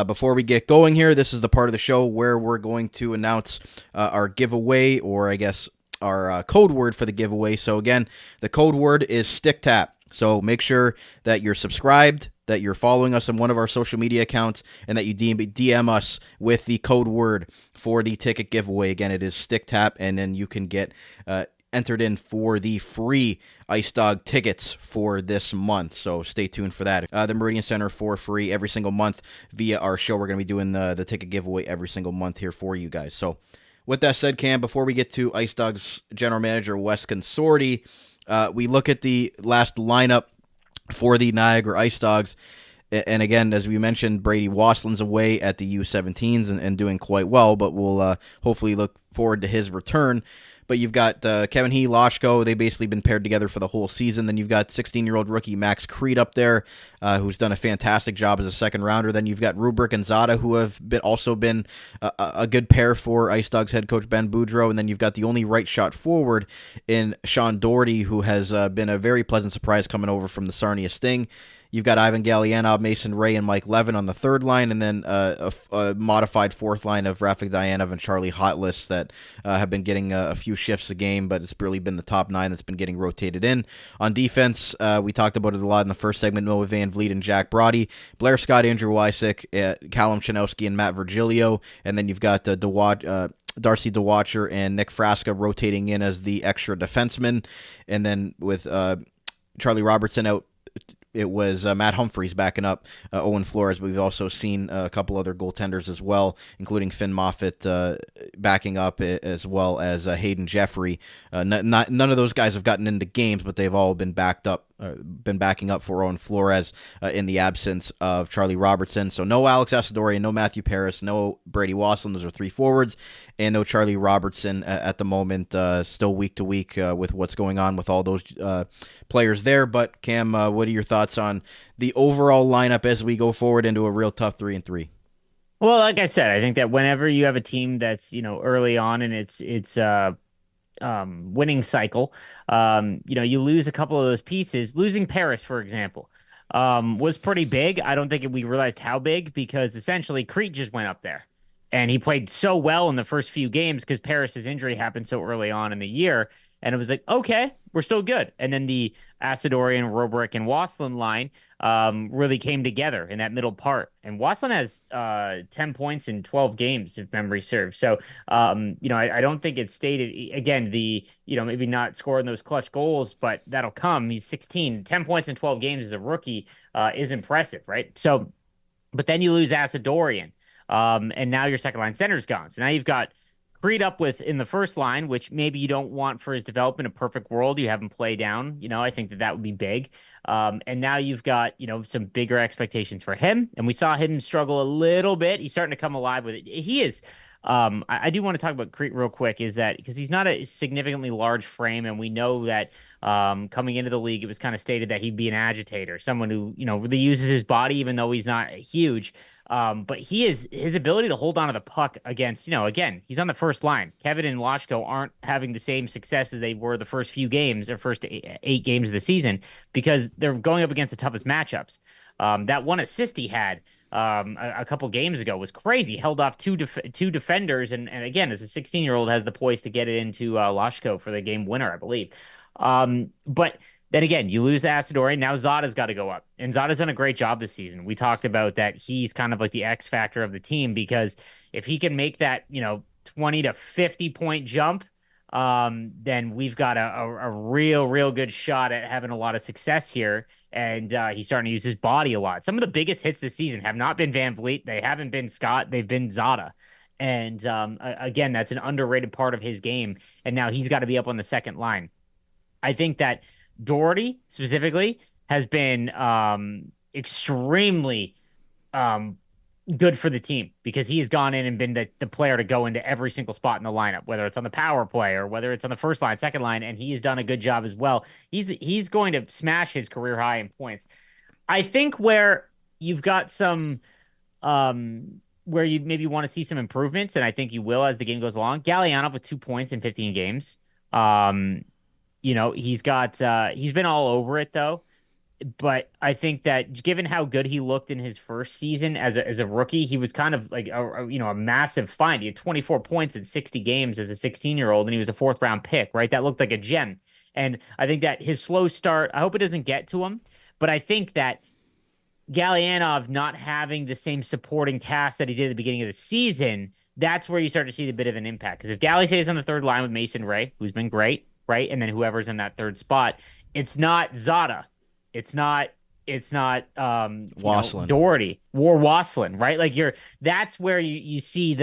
before we get going here, this is the part of the show where we're going to announce our giveaway, or I guess our code word for the giveaway. So again, the code word is Stick Tap. So make sure that you're subscribed, that you're following us on one of our social media accounts, and that you DM us with the code word for the ticket giveaway. Again, it is Stick Tap, and then you can get entered in for the free IceDog tickets for this month. So stay tuned for that. The Meridian Center for free every single month via our show. We're going to be doing the ticket giveaway every single month here for you guys. So with that said, Cam, before we get to IceDogs General Manager Wes Consorti, we look at the last lineup for the Niagara IceDogs. And again, as we mentioned, Brady Waslin's away at the U17s and doing quite well, but we'll hopefully look forward to his return. but you've got Kevin He, Loshko. They've basically been paired together for the whole season. Then you've got 16-year-old rookie Max Creed up there, who's done a fantastic job as a second rounder. Then you've got Rubrick and Zada, who have also been a good pair for IceDogs head coach Ben Boudreau. And then you've got the only right shot forward in Sean Doherty, who has been a very pleasant surprise coming over from the Sarnia Sting. You've got Ivan Galianov, Mason Ray, and Mike Levin on the third line, and then a modified fourth line of Rafik Dianov and Charlie Hotlis that have been getting a few shifts a game, but it's really been the top nine that's been getting rotated in. On defense, we talked about it a lot in the first segment, Noah Van Vliet and Jack Brody, Blair Scott, Andrew Wysick, Callum Chanowski, and Matt Virgilio, and then you've got Darcy DeWatcher and Nick Frasca rotating in as the extra defenseman, and then with Charlie Robertson out, it was Matt Humphreys backing up Owen Flores, but we've also seen a couple other goaltenders as well, including Finn Moffitt backing up, as well as Hayden Jeffrey. None of those guys have gotten into games, but they've all been backing up for Owen Flores in the absence of Charlie Robertson. So no Alex Asadorian, no Matthew Paris, no Brady Wasson. Those are three forwards, and no Charlie Robertson at the moment. Still week to week with what's going on with all those players there. But Cam, what are your thoughts on the overall lineup as we go forward into a real tough 3-3? Well, like I said, I think that whenever you have a team that's, early on in its winning cycle, you lose a couple of those pieces. Losing Paris, for example, was pretty big. I don't think we realized how big, because essentially Crete just went up there and he played so well in the first few games because Paris's injury happened so early on in the year. And it was like, okay, we're still good. And then the Asadorian, Robrick, and Wasslin line really came together in that middle part. And Wasslin has 10 points in 12 games, if memory serves. So, I don't think it's stated, again, maybe not scoring those clutch goals, but that'll come. He's 16. 10 points in 12 games as a rookie is impressive, right? So, but then you lose Asadorian, and now your second line center's gone. So now you've got Creed up with in the first line, which maybe you don't want for his development. A perfect world, you have him play down. I think that would be big. And now you've got, some bigger expectations for him. And we saw him struggle a little bit. He's starting to come alive with it. He is. I do want to talk about Crete real quick, is that because he's not a significantly large frame, and we know that coming into the league, it was kind of stated that he'd be an agitator, someone who, really uses his body, even though he's not huge. But his ability to hold on to the puck against, again, he's on the first line. Kevin and Loshko aren't having the same success as they were the first few games or first eight games of the season, because they're going up against the toughest matchups. That one assist he had a couple games ago was crazy. Held off two defenders, and again, as a 16-year-old, has the poise to get it into Loshko for the game winner, I believe. But then again, you lose Asadorian. Now Zada's got to go up. And Zada's done a great job this season. We talked about that he's kind of like the X factor of the team, because if he can make that, 20 to 50 point jump, then we've got a real good shot at having a lot of success here. And he's starting to use his body a lot. Some of the biggest hits this season have not been Van Vliet. They haven't been Scott. They've been Zada. And again, that's an underrated part of his game. And now he's got to be up on the second line. I think that Doherty specifically has been extremely good for the team, because he has gone in and been the player to go into every single spot in the lineup, whether it's on the power play or whether it's on the first line, second line, and he has done a good job as well. He's going to smash his career high in points. I think where you've got some where you maybe want to see some improvements, and I think you will as the game goes along. Galianov with 2 points in 15 games. He's been all over it though. But I think that given how good he looked in his first season as a rookie, he was kind of like a massive find. He had 24 points in 60 games as a 16-year-old, and he was a fourth round pick, right? That looked like a gem. And I think that his slow start, I hope it doesn't get to him, but I think that Galianov not having the same supporting cast that he did at the beginning of the season, that's where you start to see a bit of an impact. Because if Gally stays on the third line with Mason Ray, who's been great, right? And then whoever's in that third spot, it's not Zada. It's not Wasslin. Doherty or Wasslin, right? Like that's where you see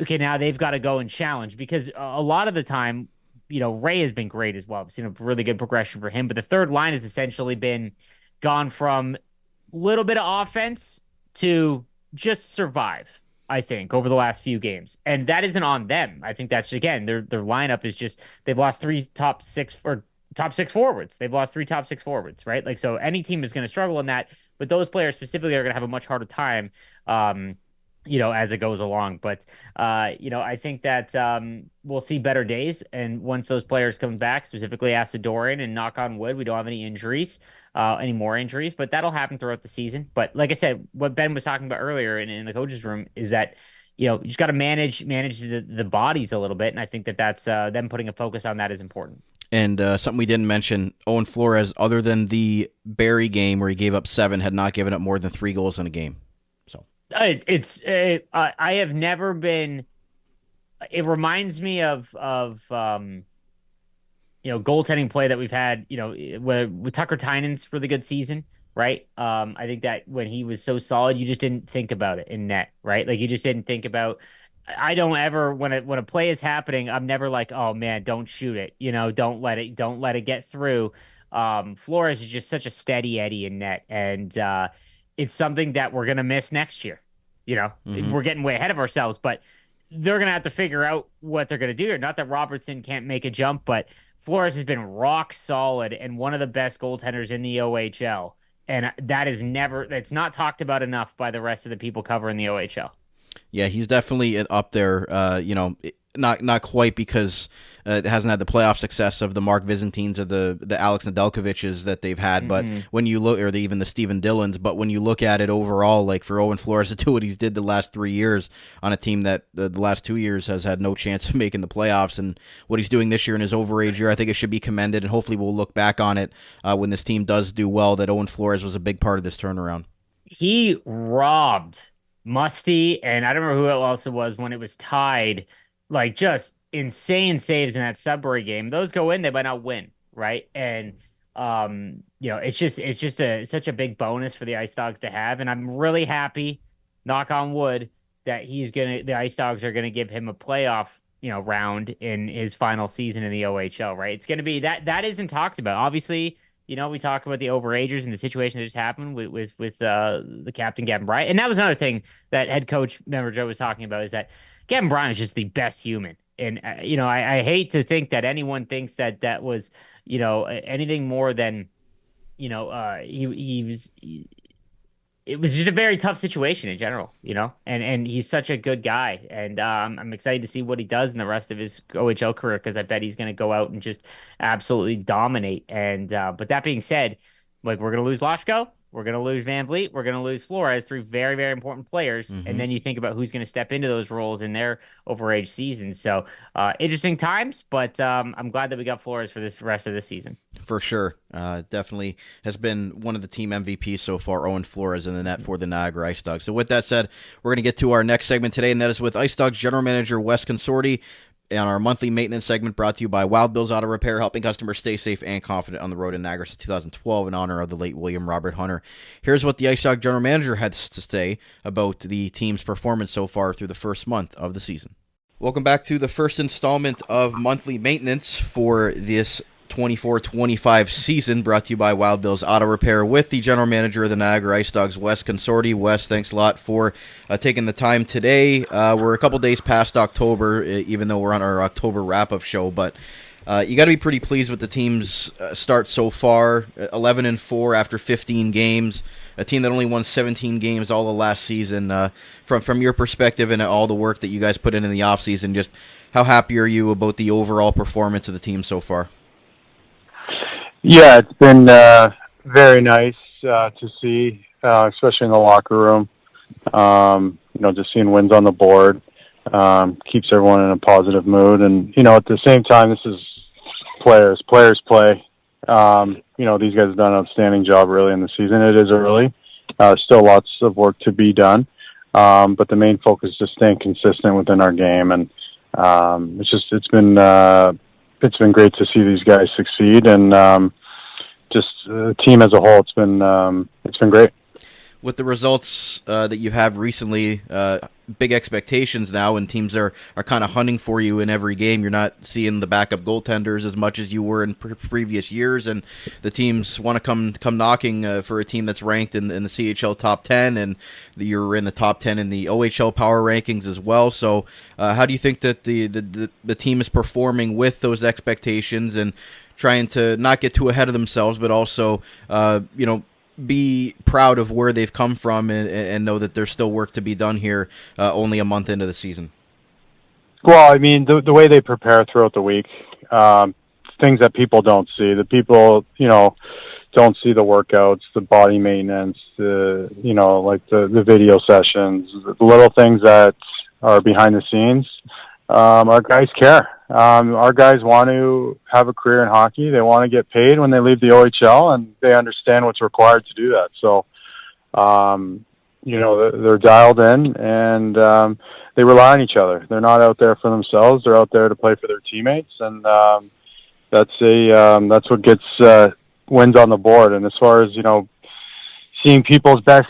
okay, now they've got to go and challenge, because a lot of the time, Ray has been great as well. I've seen a really good progression for him, but the third line has essentially been gone from a little bit of offense to just survive. I think, over the last few games. And that isn't on them. I think that's, again, their lineup is just, they've lost three top six forwards. They've lost three top six forwards, right? Like, so any team is going to struggle in that, but those players specifically are going to have a much harder time, as it goes along. But, I think that we'll see better days. And once those players come back, specifically Asadorian, and knock on wood, we don't have any injuries, any more injuries, but that'll happen throughout the season. But like I said, what Ben was talking about earlier in the coach's room is that, you just got to manage the bodies a little bit. And I think that's them putting a focus on that is important. And something we didn't mention, Owen Flores, other than the Barrie game where he gave up 7, had not given up more than 3 goals in a game. So I have never been. It reminds me of goaltending play that we've had. With Tucker Tynan's really good season, right? I think that when he was so solid, you just didn't think about it in net, right? Like you just didn't think about. I don't ever when a play is happening, I'm never like, oh man, don't shoot it. Don't let it get through. Flores is just such a steady Eddie in net, and it's something that we're gonna miss next year. We're getting way ahead of ourselves, but they're gonna have to figure out what they're gonna do. Not that Robertson can't make a jump, but Flores has been rock solid and one of the best goaltenders in the OHL, and that's not talked about enough by the rest of the people covering the OHL. Yeah, he's definitely up there. Not quite because it hasn't had the playoff success of the Mark Vizentines or the Alex Nedeljkovic's that they've had. But when you look, or even the Steven Dillons, but when you look at it overall, like for Owen Flores to do what he's did the last 3 years on a team that the last 2 years has had no chance of making the playoffs, and what he's doing this year in his overage year, I think it should be commended. And hopefully we'll look back on it when this team does do well, that Owen Flores was a big part of this turnaround. He robbed Musty, and I don't remember who else it was when it was tied. Like, just insane saves in that Sudbury game. Those go in, they might not win, right? And it's just such a big bonus for the IceDogs to have, and I'm really happy, knock on wood, that the IceDogs are gonna give him a playoff round in his final season in the OHL, right? It's gonna be that isn't talked about. Obviously, we talk about the overagers and the situation that just happened with the captain, Gavin Bryant. And that was another thing that head coach member Joe was talking about, is that Gavin Bryant is just the best human. And, I hate to think that anyone thinks that was, anything more than, it was just a very tough situation in general, and he's such a good guy. And I'm excited to see what he does in the rest of his OHL career, because I bet he's going to go out and just absolutely dominate. And but that being said, like, we're going to lose Lashko, we're going to lose Van Vliet, we're going to lose Flores, 3 very, very important players. And then you think about who's going to step into those roles in their overage seasons. So interesting times, but I'm glad that we got Flores for this rest of the season. For sure. Definitely has been one of the team MVPs so far, Owen Flores, in the net for the Niagara IceDogs. So with that said, we're going to get to our next segment today, and that is with IceDogs General Manager Wes Consorti, on our monthly maintenance segment brought to you by Wild Bill's Auto Repair, helping customers stay safe and confident on the road in Niagara since 2012 in honor of the late William Robert Hunter. Here's what the IceDog General Manager has to say about the team's performance so far through the first month of the season. Welcome back to the first installment of monthly maintenance for this 24-25 season, brought to you by Wild Bill's Auto Repair with the General Manager of the Niagara IceDogs, Wes Consorti. Wes, thanks a lot for taking the time today. We're a couple days past October, even though we're on our October wrap-up show, but you got to be pretty pleased with the team's start so far. 11-4 after 15 games, a team that only won 17 games all the last season. From your perspective and all the work that you guys put in the offseason, just how happy are you about the overall performance of the team so far? Yeah, it's been very nice to see, especially in the locker room. Just seeing wins on the board keeps everyone in a positive mood. And, at the same time, this is players play. These guys have done an outstanding job really in the season. It is early. Still lots of work to be done. But the main focus is just staying consistent within our game. And it's been great to see these guys succeed, and just the team as a whole, it's been great. with the results that you have recently, big expectations now, and teams are kind of hunting for you in every game. You're not seeing the backup goaltenders as much as you were in previous years, and the teams want to come knocking for a team that's ranked in the CHL top 10, and you're in the top 10 in the OHL power rankings as well. So how do you think that the team is performing with those expectations and trying to not get too ahead of themselves, but also be proud of where they've come from and know that there's still work to be done here only a month into the season? Well, I mean, the way they prepare throughout the week, things that people don't see. The people, don't see the workouts, the body maintenance, like the video sessions, the little things that are behind the scenes. Our guys care. Our guys want to have a career in hockey. They want to get paid when they leave the OHL, and they understand what's required to do that. So, they're dialed in, and they rely on each other. They're not out there for themselves. They're out there to play for their teammates, and that's what gets wins on the board. And as far as seeing people's best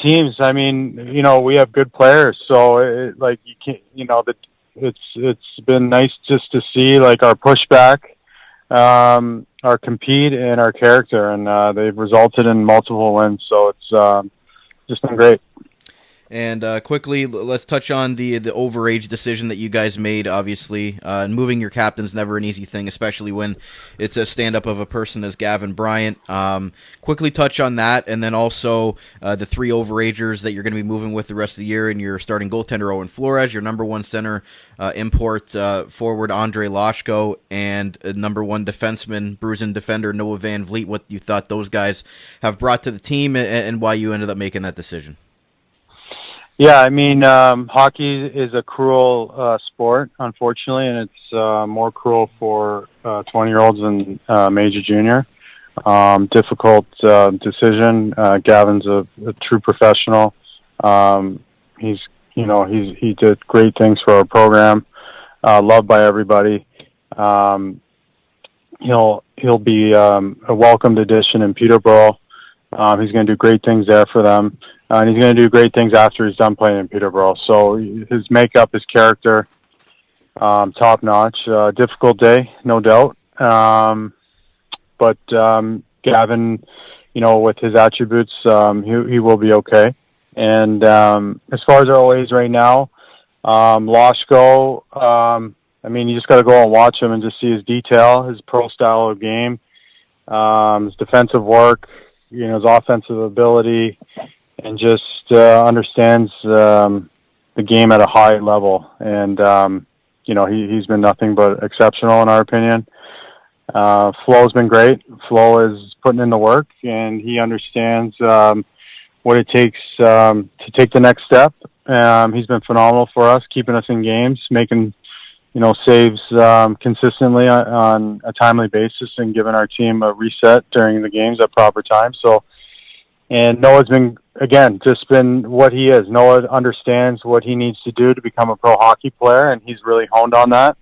teams, I mean, we have good players, so you can't, it's been nice just to see like our pushback, our compete, and our character, and they've resulted in multiple wins. So it's just been great. And quickly, let's touch on the overage decision that you guys made, obviously. Moving your captain's never an easy thing, especially when it's a stand-up of a person as Gavin Bryant. Quickly touch on that, and then also the 3 overagers that you're going to be moving with the rest of the year, and your starting goaltender, Owen Flores, your number 1 center import forward, Andre Lashko, and number 1 defenseman, bruising defender, Noah Van Vliet, what you thought those guys have brought to the team, and why you ended up making that decision. Yeah, I mean, hockey is a cruel sport, unfortunately, and it's more cruel for 20-year-olds than major junior. Difficult decision. Gavin's a true professional. He did great things for our program. Loved by everybody. He'll be a welcomed addition in Peterborough. He's going to do great things there for them. And he's going to do great things after he's done playing in Peterborough. So his makeup, his character, top notch. Difficult day, no doubt. But Gavin, with his attributes, he will be okay. And as far as our OAs right now, Lashko, you just got to go and watch him and just see his detail, his pro style of game, his defensive work, his offensive ability, and just understands the game at a high level. And, he's been nothing but exceptional in our opinion. Flo's been great. Flo is putting in the work, and he understands what it takes to take the next step. He's been phenomenal for us, keeping us in games, making saves consistently on a timely basis, and giving our team a reset during the games at proper time. So, and Noah's been, again, just been what he is. Noah understands what he needs to do to become a pro hockey player, and he's really honed on that.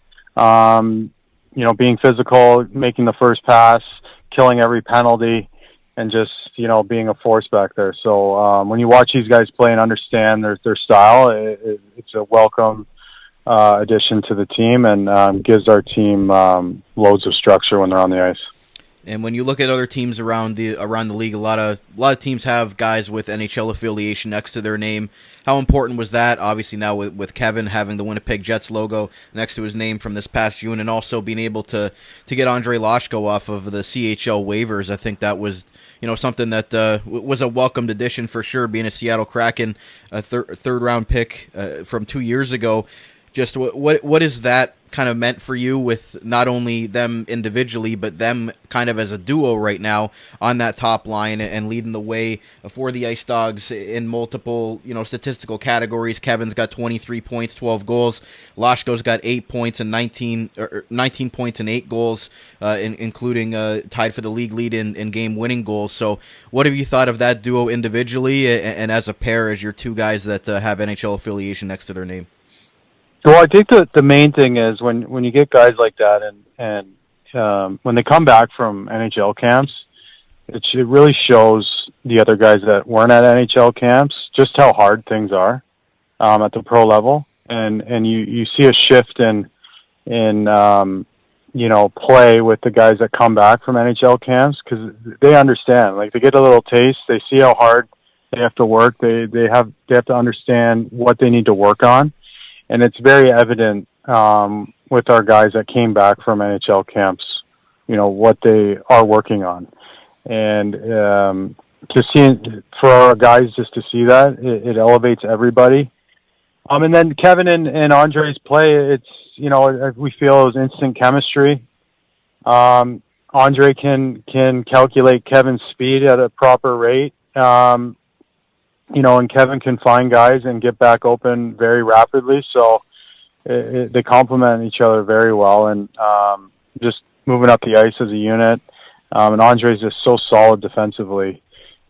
Being physical, making the first pass, killing every penalty, and just, being a force back there. So when you watch these guys play and understand their style, it's a welcome addition to the team, and gives our team loads of structure when they're on the ice. And when you look at other teams around the league, a lot of teams have guys with NHL affiliation next to their name. How important was that? Obviously now with Kevin having the Winnipeg Jets logo next to his name from this past June, and also being able to get Andre Lashko off of the CHL waivers. I think that was something that was a welcomed addition for sure. Being a Seattle Kraken, a third round pick from 2 years ago. Just what is that kind of meant for you, with not only them individually, but them kind of as a duo right now on that top line and leading the way for the Ice Dogs in multiple, statistical categories. Kevin's got 23 points, 12 goals. Lashko's got 8 points and 19 points and 8 goals, including tied for the league lead in game-winning goals. So what have you thought of that duo individually and as a pair, as your 2 guys that have NHL affiliation next to their name? Well, I think the main thing is when you get guys like that, and when they come back from NHL camps, it really shows the other guys that weren't at NHL camps just how hard things are at the pro level, and you see a shift in play with the guys that come back from NHL camps, because they understand. Like, they get a little taste, they see how hard they have to work. They have to understand what they need to work on, and it's very evident with our guys that came back from NHL camps, what they are working on. And for our guys just to see that, it elevates everybody. And then Kevin and Andre's play, it's, we feel it was instant chemistry. Andre can calculate Kevin's speed at a proper rate. And Kevin can find guys and get back open very rapidly. So they complement each other very well, and just moving up the ice as a unit. And Andre's just so solid defensively.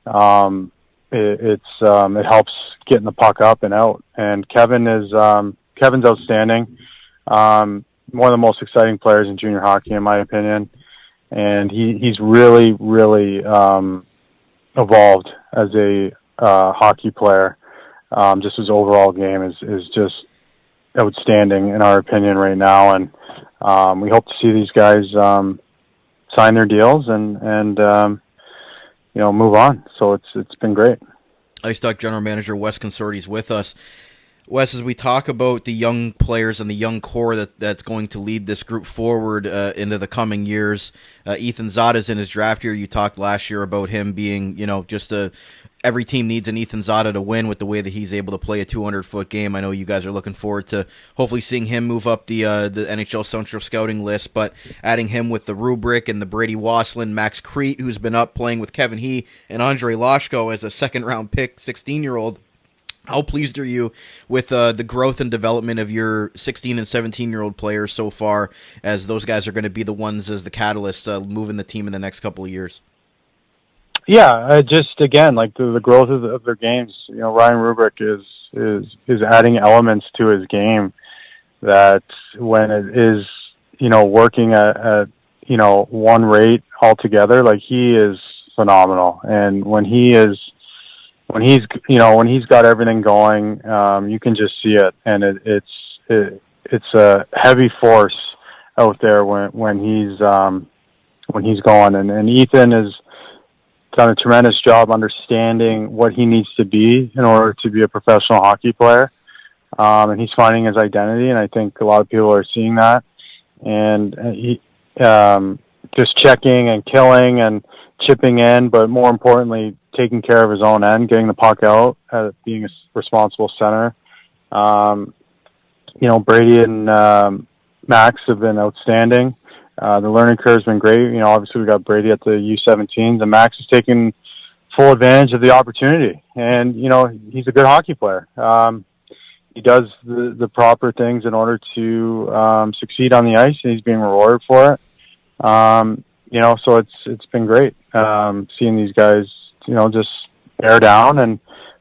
It helps getting the puck up and out. And Kevin's outstanding. One of the most exciting players in junior hockey, in my opinion. And he's really, really evolved as a hockey player. Just his overall game is just outstanding in our opinion right now. And we hope to see these guys sign their deals and move on. So it's been great. IceDogs General Manager Wes Consorti is with us. Wes, as we talk about the young players and the young core that's going to lead this group forward into the coming years, Ethan Zada's in his draft year. You talked last year about him being, every team needs an Ethan Zada to win with the way that he's able to play a 200-foot game. I know you guys are looking forward to hopefully seeing him move up the NHL Central Scouting list, but adding him with the Rubric and the Brady Wasslin, Max Crete, who's been up playing with Kevin He and Andre Loshko as a second-round pick, 16-year-old. How pleased are you with the growth and development of your 16 and 17-year-old players so far, as those guys are going to be the ones as the catalysts moving the team in the next couple of years? Yeah, just again, like the growth of their games. Ryan Rubric is adding elements to his game that, when it is working at one rate altogether, like, he is phenomenal. And when he's got everything going, you can just see it, and it's a heavy force out there when he's going. And Ethan has done a tremendous job understanding what he needs to be in order to be a professional hockey player, and he's finding his identity. And I think a lot of people are seeing that, and he just checking and killing and chipping in, but more importantly, taking care of his own end, getting the puck out, being a responsible center. Brady and Max have been outstanding. The learning curve has been great. Obviously we got Brady at the U17s, and Max is taking full advantage of the opportunity. And, he's a good hockey player. He does the proper things in order to succeed on the ice, and he's being rewarded for it. So it's been great seeing these guys, just bear down and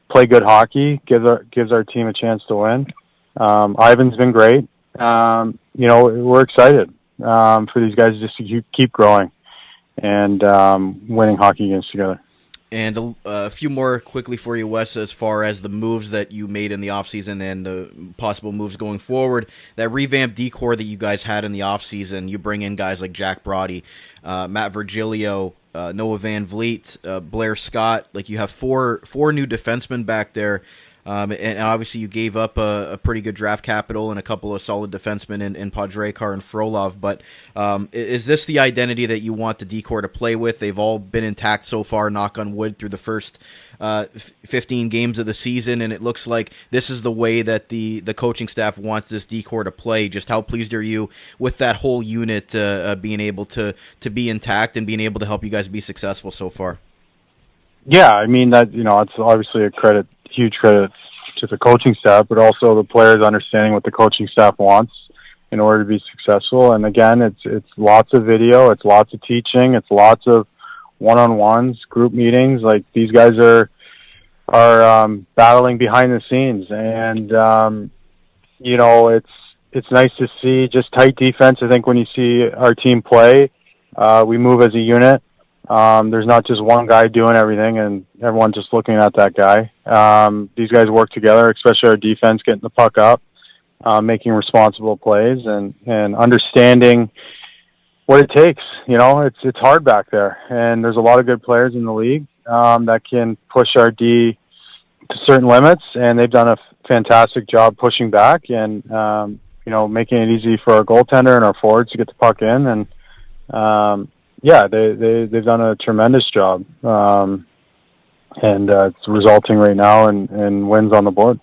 play good hockey, gives our team a chance to win. Ivan's been great. We're excited for these guys just to keep growing and winning hockey games together. And a few more quickly for you, Wes, as far as the moves that you made in the offseason and the possible moves going forward. That revamped decor that you guys had in the offseason, you bring in guys like Jack Brody, Matt Virgilio, Noah Van Vliet, Blair Scott. Like, you have four new defensemen back there. And obviously you gave up a pretty good draft capital and a couple of solid defensemen in Podrekar and Frolov. But is this the identity that you want the decor to play with? They've all been intact so far, knock on wood, through the first 15 games of the season, and it looks like this is the way that the coaching staff wants this decor to play. Just how pleased are you with that whole unit being able to be intact and being able to help you guys be successful so far? Yeah, I mean, that, it's obviously huge credit to the coaching staff, but also the players understanding what the coaching staff wants in order to be successful. And again, it's lots of video, it's lots of teaching, it's lots of one-on-ones, group meetings. Like, these guys are battling behind the scenes, and it's nice to see just tight defense. I think when you see our team play, we move as a unit. There's not just one guy doing everything and everyone just looking at that guy. These guys work together, especially our defense, getting the puck up, making responsible plays, and understanding what it takes. It's hard back there, and there's a lot of good players in the league that can push our D to certain limits, and they've done a fantastic job pushing back and making it easy for our goaltender and our forwards to get the puck in. And they've done a tremendous job, and it's resulting right now in wins on the board.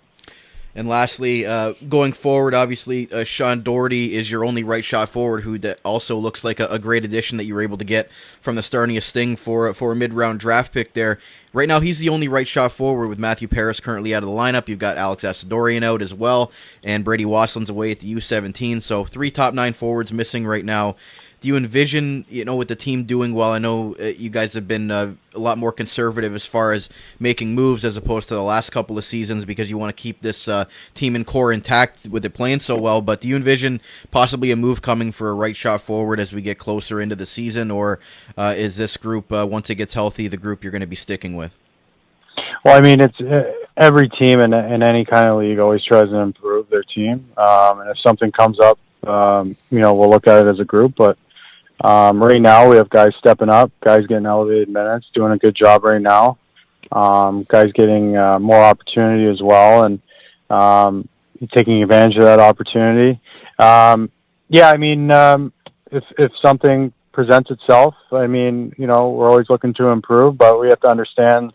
And lastly, going forward, obviously, Sean Doherty is your only right shot forward, who also looks like a great addition that you were able to get from the Sarnia Sting for a mid-round draft pick there. Right now, he's the only right shot forward with Matthew Paris currently out of the lineup. You've got Alex Asadorian out as well, and Brady Waslin's away at the U17. So 3 top 9 forwards missing right now. Do you envision, with the team doing well? I know you guys have been a lot more conservative as far as making moves as opposed to the last couple of seasons because you want to keep this team and core intact with it playing so well. But do you envision possibly a move coming for a right shot forward as we get closer into the season, or is this group, once it gets healthy, the group you're going to be sticking with? Well, I mean, it's every team in any kind of league always tries to improve their team. And if something comes up, we'll look at it as a group, but right now we have guys stepping up, guys getting elevated minutes, doing a good job right now. Guys getting more opportunity as well, and taking advantage of that opportunity. If something presents itself, we're always looking to improve, but we have to understand,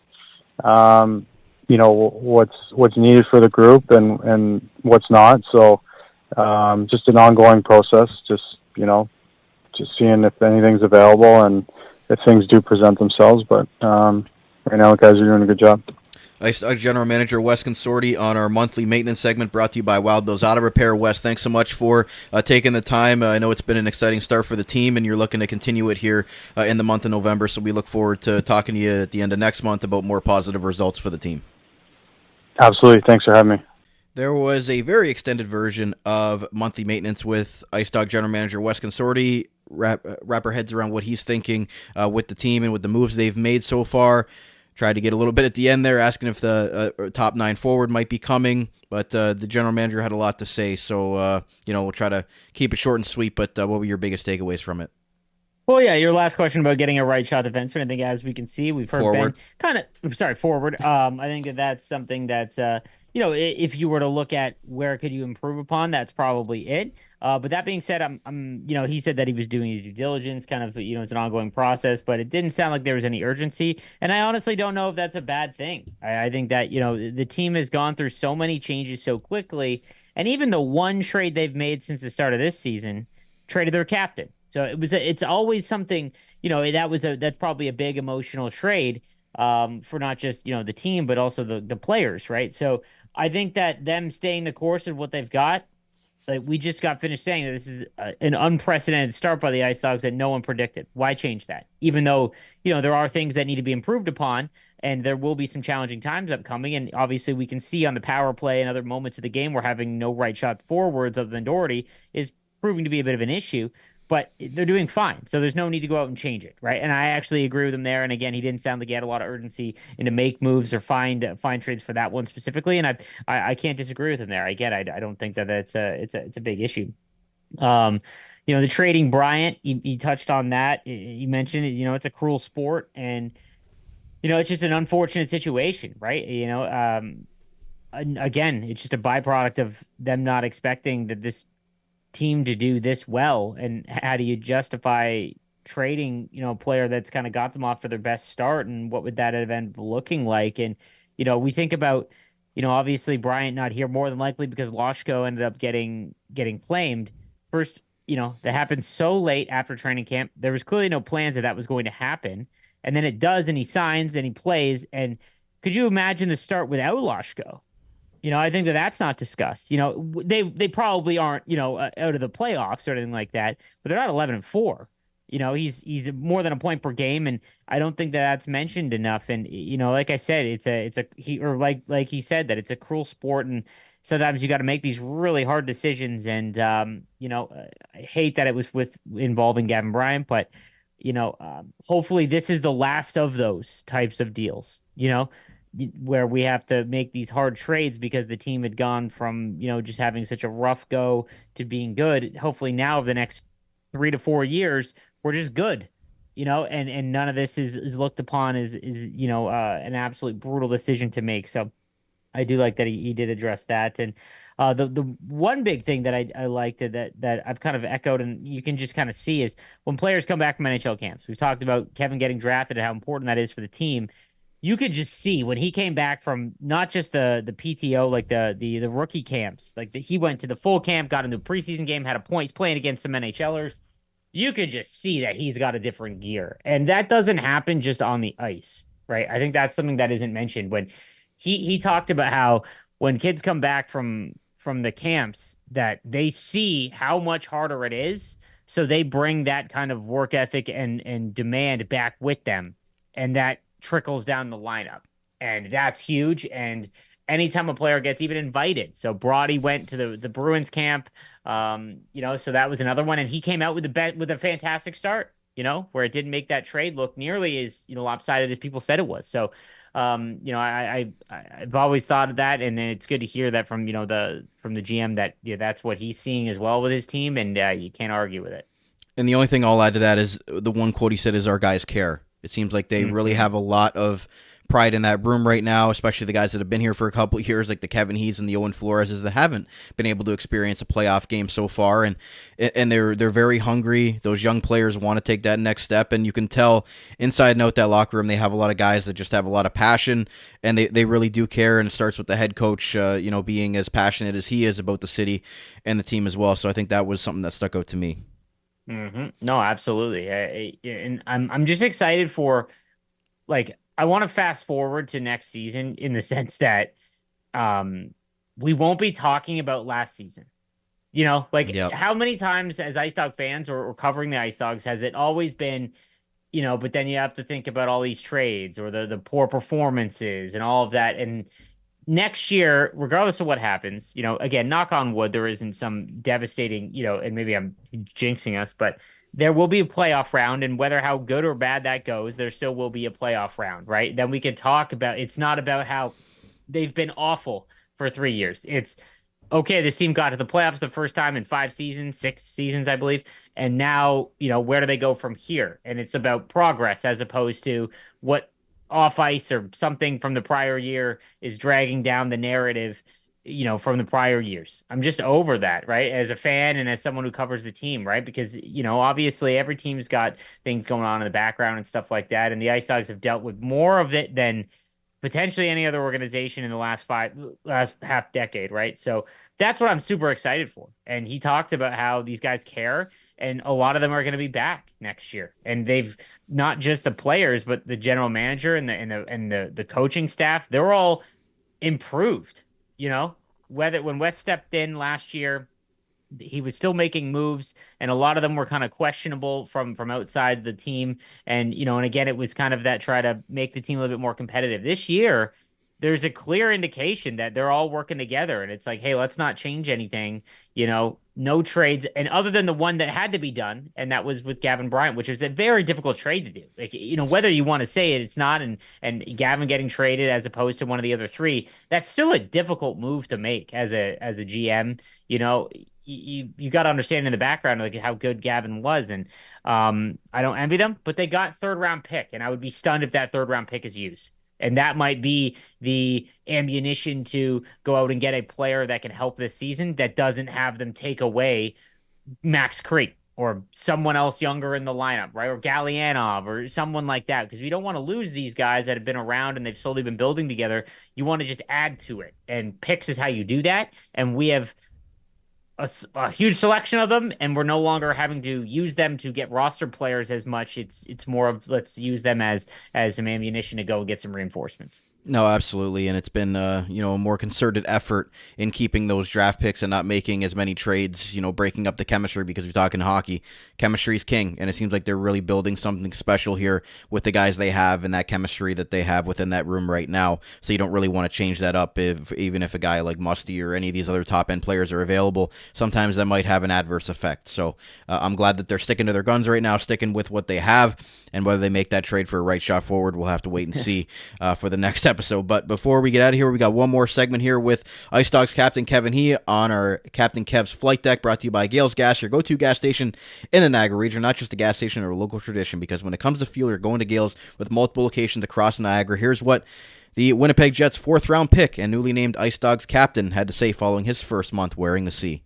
what's needed for the group and what's not. So just an ongoing process, just seeing if anything's available and if things do present themselves. But right now, the guys are doing a good job. IceDogs General Manager Wes Consorti on our monthly maintenance segment brought to you by Wild Bill's Auto Repair. Wes, thanks so much for taking the time. I know it's been an exciting start for the team, and you're looking to continue it here in the month of November, so we look forward to talking to you at the end of next month about more positive results for the team. Absolutely. Thanks for having me. There was a very extended version of monthly maintenance with IceDog General Manager Wes Consorti. Wrap our heads around what he's thinking with the team and with the moves they've made so far. Tried to get a little bit at the end there, asking if the top 9 forward might be coming, but the general manager had a lot to say, so we'll try to keep it short and sweet. But what were your biggest takeaways from it? Well, yeah, your last question about getting a right shot defenseman, I think as we can see, we've heard forward. Forward. I think that's something that's, if you were to look at where could you improve upon, that's probably it. But that being said, he said that he was doing his due diligence, kind of, it's an ongoing process, but it didn't sound like there was any urgency. And I honestly don't know if that's a bad thing. I think that, the team has gone through so many changes so quickly. And even the one trade they've made since the start of this season traded their captain. So it's always something, that's probably a big emotional trade for not just, the team, but also the players, right? So I think that them staying the course of what they've got, like we just got finished saying that this is an unprecedented start by the IceDogs that no one predicted. Why change that? Even though, there are things that need to be improved upon, and there will be some challenging times upcoming. And obviously we can see on the power play and other moments of the game where having no right shot forwards other than Doherty is proving to be a bit of an issue. But they're doing fine, so there's no need to go out and change it, right? And I actually agree with him there. And again, he didn't sound like he had a lot of urgency to make moves or find trades for that one specifically. And I can't disagree with him there. I don't think that it's a big issue. The trading Bryant, he touched on that. He mentioned it. It's a cruel sport, and it's just an unfortunate situation, right? Again, it's just a byproduct of them not expecting that this team to do this well. And how do you justify trading a player that's kind of got them off to their best start, and what would that event looking like? And we think about obviously Bryant not here more than likely because Loshko ended up getting claimed first. That happened so late after training camp. There was clearly no plans that was going to happen, and then it does, and he signs and he plays. And could you imagine the start without Loshko? I think that's not discussed. They probably aren't, out of the playoffs or anything like that, but they're not 11-4. He's more than a point per game, and I don't think that's mentioned enough. And like I said, like he said, that it's a cruel sport, and sometimes you got to make these really hard decisions. And I hate that it was involving Gavin Bryant, but hopefully this is the last of those types of deals, where we have to make these hard trades because the team had gone from, just having such a rough go to being good. Hopefully now over the next 3 to 4 years, we're just good, and none of this is looked upon as, an absolute brutal decision to make. So I do like that he did address that. And the one big thing that I liked that I've kind of echoed and you can just kind of see is when players come back from NHL camps. We've talked about Kevin getting drafted and how important that is for the team. You could just see when he came back from not just the PTO, like the rookie camps, like he went to the full camp, got into a preseason game, had a point, he's playing against some NHLers. You could just see that he's got a different gear. And that doesn't happen just on the ice, right? I think that's something that isn't mentioned when he talked about how when kids come back from the camps that they see how much harder it is, so they bring that kind of work ethic and demand back with them, and that trickles down the lineup, and that's huge. And anytime a player gets even invited, so Brody went to the Bruins camp, so that was another one, and he came out with a fantastic start, where it didn't make that trade look nearly as lopsided as people said it was. So I've always thought of that, and it's good to hear that from from the GM that that's what he's seeing as well with his team, and you can't argue with it. And the only thing I'll add to that is the one quote he said is our guys care. It seems like they really have a lot of pride in that room right now, especially the guys that have been here for a couple of years, like the Kevin Hees and the Owen Floreses that haven't been able to experience a playoff game so far, and they're very hungry. Those young players want to take that next step, and you can tell inside and out that locker room they have a lot of guys that just have a lot of passion, and they really do care. And it starts with the head coach, being as passionate as he is about the city and the team as well. So I think that was something that stuck out to me. Mm-hmm. No, absolutely, and I'm just excited for I want to fast forward to next season in the sense that we won't be talking about last season. Yep. How many times as Ice Dog fans or covering the Ice Dogs has it always been, but then you have to think about all these trades or the poor performances and all of that. And next year, regardless of what happens, again, knock on wood, there isn't some devastating, and maybe I'm jinxing us, but there will be a playoff round, and whether how good or bad that goes, there still will be a playoff round, right? Then we can talk about, it's not about how they've been awful for 3 years. It's, okay, this team got to the playoffs the first time in 6 seasons, I believe, and now, where do they go from here? And it's about progress as opposed to what off ice or something from the prior year is dragging down the narrative from the prior years. I'm just over that, right? As a fan and as someone who covers the team, right? Because, obviously every team's got things going on in the background and stuff like that. And the Ice Dogs have dealt with more of it than potentially any other organization in the last half decade, right? So that's what I'm super excited for. And he talked about how these guys care, and a lot of them are going to be back next year. And they've not just the players, but the general manager and the coaching staff, they're all improved. When Wes stepped in last year, he was still making moves, and a lot of them were kind of questionable from outside the team. And, and again, it was kind of that try to make the team a little bit more competitive. This year, there's a clear indication that they're all working together, and it's like, hey, let's not change anything, no trades. And other than the one that had to be done, and that was with Gavin Bryant, which was a very difficult trade to do. Whether you want to say it, it's not. And Gavin getting traded as opposed to one of the other three, that's still a difficult move to make as a GM. You got to understand in the background, how good Gavin was. And I don't envy them, but they got 3rd round pick, and I would be stunned if that 3rd round pick is used. And that might be the ammunition to go out and get a player that can help this season that doesn't have them take away Max Creek or someone else younger in the lineup, right? Or Gallianov or someone like that, because we don't want to lose these guys that have been around and they've slowly been building together. You want to just add to it. And picks is how you do that. And we have a huge selection of them, and we're no longer having to use them to get roster players as much. It's more of, let's use them as some ammunition to go and get some reinforcements. No, absolutely, and it's been a more concerted effort in keeping those draft picks and not making as many trades, breaking up the chemistry, because we're talking hockey. Chemistry is king, and it seems like they're really building something special here with the guys they have and that chemistry that they have within that room right now. So you don't really want to change that up, even if a guy like Musty or any of these other top-end players are available. Sometimes that might have an adverse effect. So I'm glad that they're sticking to their guns right now, sticking with what they have, and whether they make that trade for a right shot forward, we'll have to wait and see for the next episode. But before we get out of here, we got one more segment here with IceDogs captain Kevin He on our Captain Kev's Flight Deck, brought to you by Gales Gas, your go-to gas station in the Niagara region. Not just a gas station or a local tradition, because when it comes to fuel, you're going to Gales with multiple locations across Niagara. Here's what the Winnipeg Jets' 4th-round pick and newly named IceDogs captain had to say following his first month wearing the C.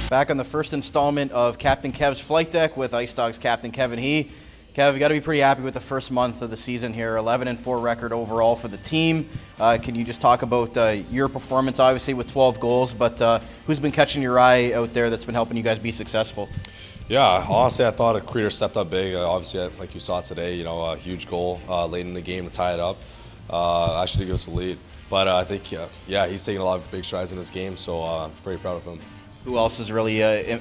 Back on the first installment of Captain Kev's Flight Deck with IceDogs captain Kevin He. Kev, you got to be pretty happy with the first month of the season here. 11-4 record overall for the team. Can you just talk about your performance, obviously with 12 goals, but who's been catching your eye out there that's been helping you guys be successful? Yeah, honestly, I thought Creeder stepped up big. Obviously, like you saw today, a huge goal late in the game to tie it up. Actually, give us a lead. But I think, he's taking a lot of big strides in this game, so I'm pretty proud of him. Who else is really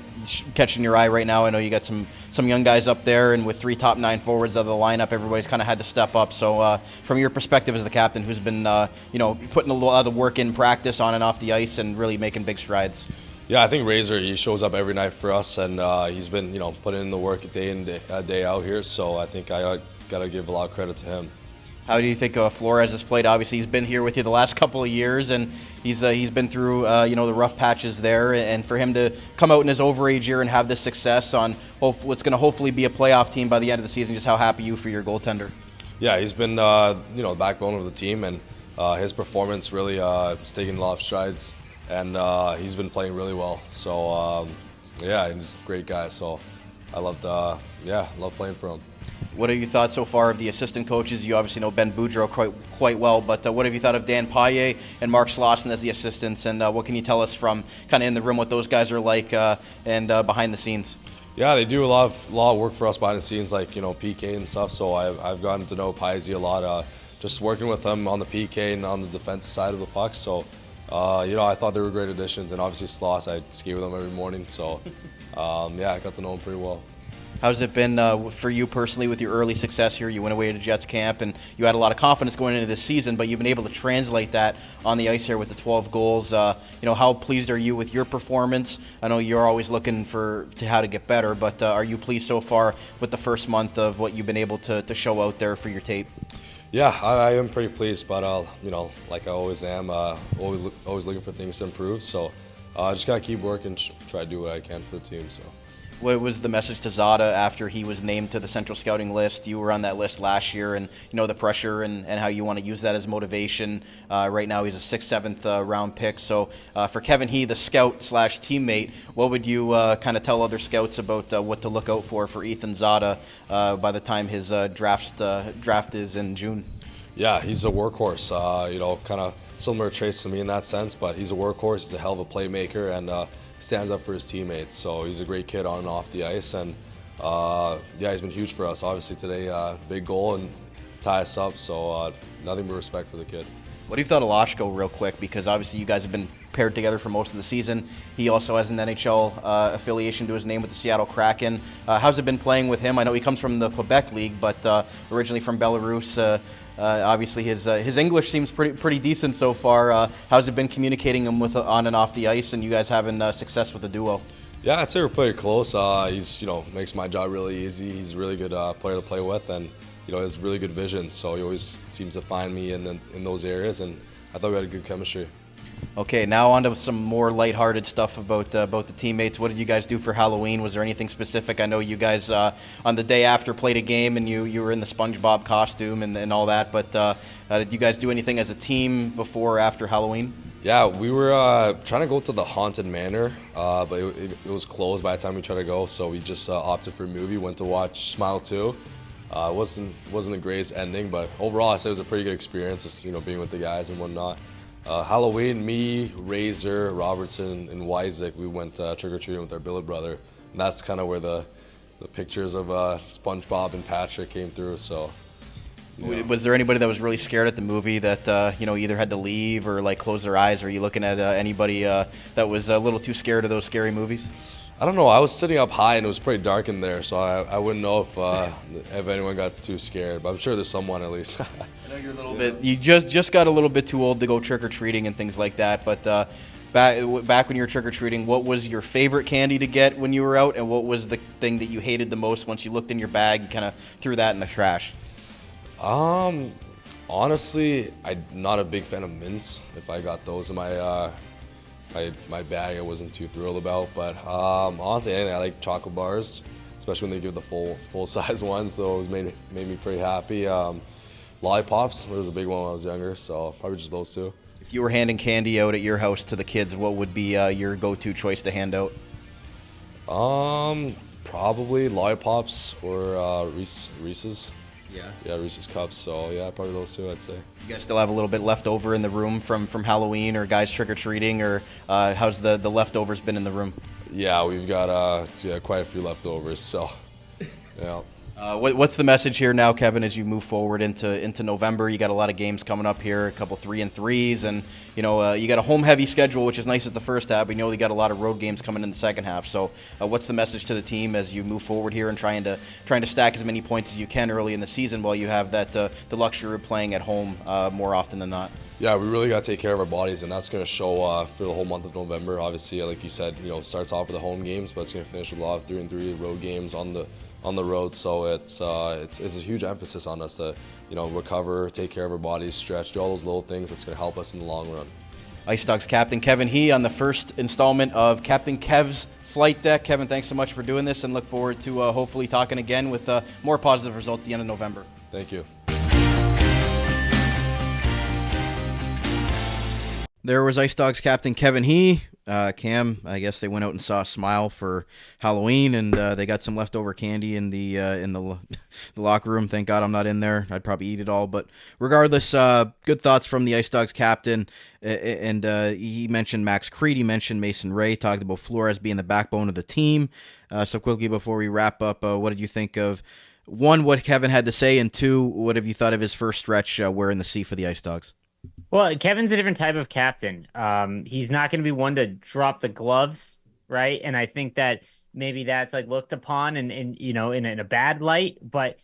catching your eye right now? I know you got some young guys up there, and with 3 top 9 forwards out of the lineup, everybody's kind of had to step up. So from your perspective as the captain, who's been putting a lot of work in practice on and off the ice and really making big strides? Yeah, I think Razor, he shows up every night for us, and he's been putting in the work day in day out here. So I think I got to give a lot of credit to him. How do you think Flores has played? Obviously, he's been here with you the last couple of years, and he's been through the rough patches there. And for him to come out in his overage year and have this success on what's going to hopefully be a playoff team by the end of the season, just how happy you for your goaltender? Yeah, he's been the backbone of the team, and his performance really has taken a lot of strides, and he's been playing really well. So he's a great guy. So I love playing for him. What have you thought so far of the assistant coaches? You obviously know Ben Boudreau quite well, but what have you thought of Dan Paille and Mark Slauson as the assistants, and what can you tell us from kind of in the room what those guys are like and behind the scenes? Yeah, they do a lot of work for us behind the scenes, like PK and stuff. So I've gotten to know Paille a lot, just working with them on the PK and on the defensive side of the puck. So I thought they were great additions, and obviously Sloss, I skate with them every morning. So I got to know him pretty well. How's it been for you personally with your early success here? You went away to Jets camp, and you had a lot of confidence going into this season, but you've been able to translate that on the ice here with the 12 goals. How pleased are you with your performance? I know you're always looking to how to get better, but are you pleased so far with the first month of what you've been able to show out there for your tape? Yeah, I am pretty pleased, but like I always am, always looking for things to improve. So I just gotta keep working, try to do what I can for the team. So. What was the message to Zada after he was named to the Central Scouting list? You were on that list last year, and the pressure and how you want to use that as motivation. Right now he's a 6th, 7th round pick. So for Kevin He, the scout/teammate, what would you kind of tell other scouts about what to look out for Ethan Zada by the time his draft is in June? Yeah, he's a workhorse, kind of similar traits to me in that sense, but he's a workhorse, he's a hell of a playmaker, and stands up for his teammates. So he's a great kid on and off the ice, and he's been huge for us. Obviously today, big goal and tie us up, so nothing but respect for the kid. What do you thought of Lashko real quick? Because obviously you guys have been paired together for most of the season. He also has an NHL affiliation to his name with the Seattle Kraken. How's it been playing with him? I know he comes from the Quebec League, but originally from Belarus. Obviously his English seems pretty decent so far. How's it been communicating him with on and off the ice, and you guys having success with the duo? Yeah, I'd say we're pretty close. He's makes my job really easy. He's a really good player to play with, and has really good vision. So he always seems to find me in those areas, and I thought we had a good chemistry. Okay, now on to some more lighthearted stuff about both the teammates. What did you guys do for Halloween? Was there anything specific? I know you guys on the day after played a game, and you were in the SpongeBob costume and all that, but did you guys do anything as a team before or after Halloween? Yeah, we were trying to go to the Haunted Manor, but it was closed by the time we tried to go, so we just opted for a movie, went to watch Smile 2. It wasn't the greatest ending, but overall I said it was a pretty good experience, just being with the guys and whatnot. Halloween, me, Razor, Robertson, and Wyzik, we went trick-or-treating with our billet brother, and that's kind of where the the pictures of SpongeBob and Patrick came through. So. Yeah. Was there anybody that was really scared at the movie that either had to leave or like close their eyes? Or are you looking at anybody that was a little too scared of those scary movies? I don't know. I was sitting up high and it was pretty dark in there, so I wouldn't know if anyone got too scared. But I'm sure there's someone at least. I know you're a little bit. You just got a little bit too old to go trick or treating and things like that. But back when you were trick or treating, what was your favorite candy to get when you were out, and what was the thing that you hated the most? Once you looked in your bag, you kind of threw that in the trash. Honestly, I'm not a big fan of mints. If I got those in my bag, I wasn't too thrilled about. But honestly, anything. I like chocolate bars, especially when they give the full size ones. Those made me pretty happy. Lollipops, there was a big one when I was younger, so probably just those two. If you were handing candy out at your house to the kids, what would be your go-to choice to hand out? Probably lollipops or Reese's. Yeah, Reese's Cups. So yeah, probably those two, I'd say. You guys still have a little bit left over in the room from Halloween, or guys trick or treating, or how's the leftovers been in the room? Yeah, we've got quite a few leftovers. So yeah. What's the message here now, Kevin, as you move forward into November? You got a lot of games coming up here, a couple 3-3s, and you got a home-heavy schedule, which is nice at the first half. We know you got a lot of road games coming in the second half. So, what's the message to the team as you move forward here and trying to stack as many points as you can early in the season while you have that the luxury of playing at home more often than not? Yeah, we really got to take care of our bodies, and that's going to show for the whole month of November. Obviously, like you said, starts off with the home games, but it's going to finish with a lot of 3-3 road games on the road. So it's a huge emphasis on us to recover, take care of our bodies, stretch, do all those little things that's going to help us in the long run. IceDogs captain Kevin He on the first installment of Captain Kev's Flight Deck. Kevin, thanks so much for doing this, and look forward to hopefully talking again with more positive results at the end of November. Thank you. There was IceDogs captain Kevin He. Cam, I guess they went out and saw a Smile for Halloween, and they got some leftover candy in the locker room. Thank God I'm not in there. I'd probably eat it all. But regardless, good thoughts from the IceDogs captain. And he mentioned Max Creed. He mentioned Mason Ray. Talked about Flores being the backbone of the team. So quickly before we wrap up, what did you think of, one, what Kevin had to say, and two, what have you thought of his first stretch wearing the C for the IceDogs? Well, Kevin's a different type of captain. He's not going to be one to drop the gloves, right? And I think that maybe that's like looked upon in a bad light. But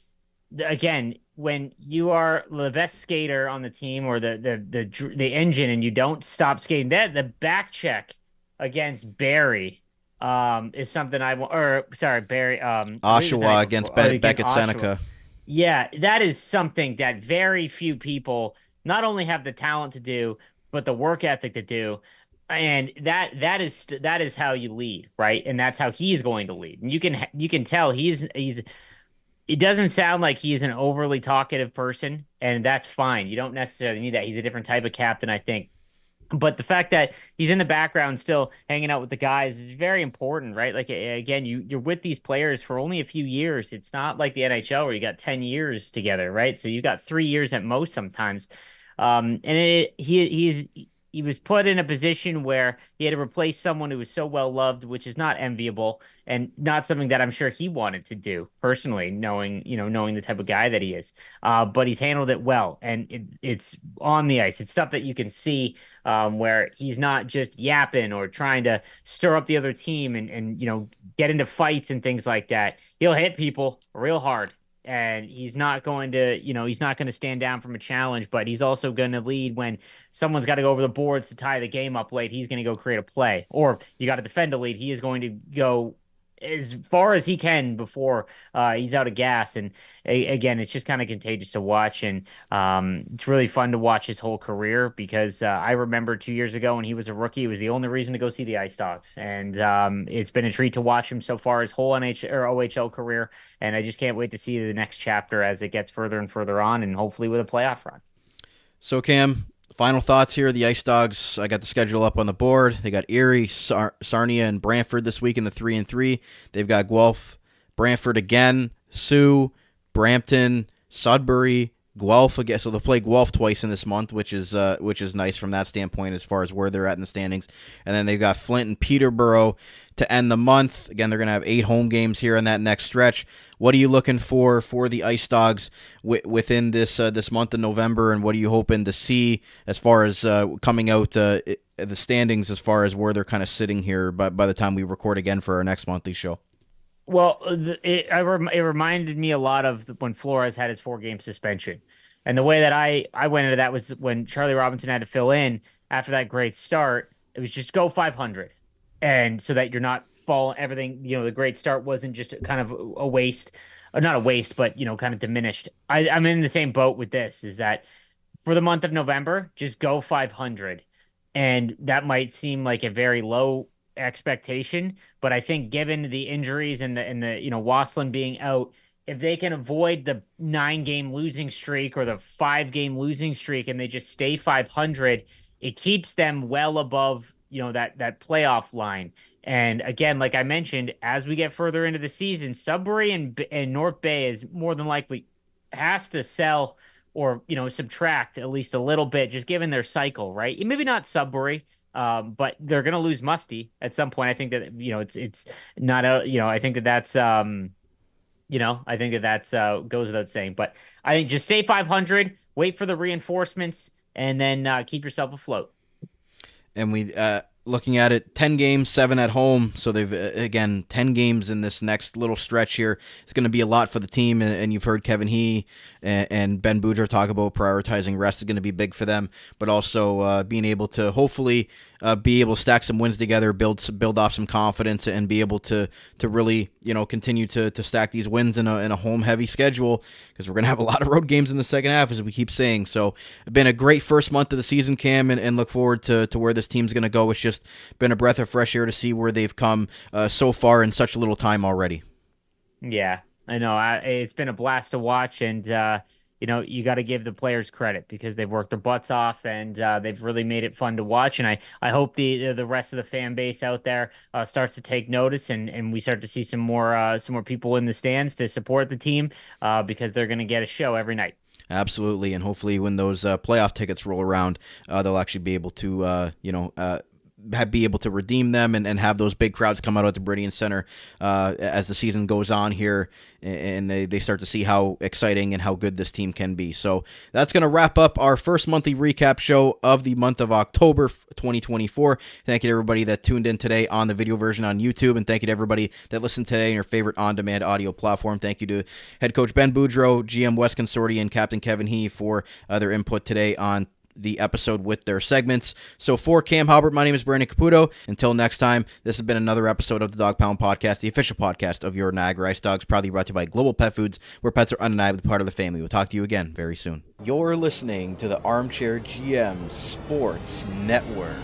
again, when you are the best skater on the team, or the engine, and you don't stop skating, that the back check against Barry is something I want. Or sorry, Barry Oshawa against Beckett Seneca. Yeah, that is something that very few people not only have the talent to do, but the work ethic to do. And that is how you lead, right? And that's how he is going to lead. And you can tell it doesn't sound like he's an overly talkative person, and that's fine. You don't necessarily need that. He's a different type of captain, I think. But the fact that he's in the background still hanging out with the guys is very important, right? Like, again, you're with these players for only a few years. It's not like the NHL where you got 10 years together, right? So you got 3 years at most sometimes. And he was put in a position where he had to replace someone who was so well loved, which is not enviable and not something that I'm sure he wanted to do personally, knowing the type of guy that he is. But he's handled it well, and it's on the ice. It's stuff that you can see where he's not just yapping or trying to stir up the other team and get into fights and things like that. He'll hit people real hard. And he's not going to stand down from a challenge, but he's also going to lead when someone's got to go over the boards to tie the game up late. He's going to go create a play, or you got to defend a lead. He is going to go as far as he can before he's out of gas. And again, it's just kind of contagious to watch. And it's really fun to watch his whole career, because I remember 2 years ago when he was a rookie, it was the only reason to go see the IceDogs. And it's been a treat to watch him so far his whole OHL career. And I just can't wait to see the next chapter as it gets further and further on, and hopefully with a playoff run. So, Cam, final thoughts here. The IceDogs, I got the schedule up on the board. They got Erie, Sarnia, and Brantford this week in the 3-3. They've got Guelph, Brantford again, Sioux, Brampton, Sudbury, Guelph again, so they'll play Guelph twice in this month, which is nice from that standpoint as far as where they're at in the standings. And then they've got Flint and Peterborough to end the month. Again, they're going to have 8 home games here in that next stretch. What are you looking for the IceDogs within this month of November, and what are you hoping to see as far as coming out the standings, as far as where they're kind of sitting here by the time we record again for our next monthly show? Well, it reminded me a lot of when Flores had his 4-game suspension. And the way that I went into that was when Charlie Robinson had to fill in after that great start, it was just go 500. And so that you're not falling, everything, the great start wasn't just kind of a waste, or not a waste, but, kind of diminished. I'm in the same boat with this, is that for the month of November, just go 500. And that might seem like a very low expectation, but I think given the injuries and the Waslin being out, if they can avoid the 9-game losing streak or the 5-game losing streak and they just stay 500, it keeps them well above that playoff line. And again, like I mentioned, as we get further into the season, Sudbury and North Bay is more than likely has to sell or subtract at least a little bit, just given their cycle, right? Maybe not Sudbury, but they're going to lose Musty at some point. I think that it's not a I think that's goes without saying. But I think just stay 500, wait for the reinforcements, and then keep yourself afloat. And we looking at it, 10 games, 7 at home. So they've, again, 10 games in this next little stretch here. It's going to be a lot for the team. And you've heard Kevin He and Ben Boudreau talk about prioritizing rest is going to be big for them, but also being able to hopefully be able to stack some wins together, build off some confidence, and be able to really continue to stack these wins in a home heavy schedule, because we're going to have a lot of road games in the second half, as we keep saying. So it's been a great first month of the season, Cam, and look forward to where this team's going to go. It's just been a breath of fresh air to see where they've come so far in such little time already. Yeah, I know. It's been a blast to watch, and you got to give the players credit because they've worked their butts off, and they've really made it fun to watch. And I hope the rest of the fan base out there starts to take notice, and we start to see some more people in the stands to support the team because they're going to get a show every night. Absolutely, and hopefully when those playoff tickets roll around, they'll actually be able to be able to redeem them and have those big crowds come out at the Meridian Center as the season goes on here, and they start to see how exciting and how good this team can be. So that's going to wrap up our first monthly recap show of the month of October 2024. Thank you to everybody that tuned in today on the video version on YouTube, and thank you to everybody that listened today in your favorite on-demand audio platform. Thank you to head coach Ben Boudreau, GM Wes Consorti, and Captain Kevin He for their input today on the episode with their segments. So for Cam Halbert, my name is Brandon Caputo. Until next time, this has been another episode of the Dog Pound Podcast, the official podcast of your Niagara IceDogs, proudly brought to you by Global Pet Foods, where pets are undeniably part of the family. We'll talk to you again very soon. You're listening to the Armchair GM Sports Network.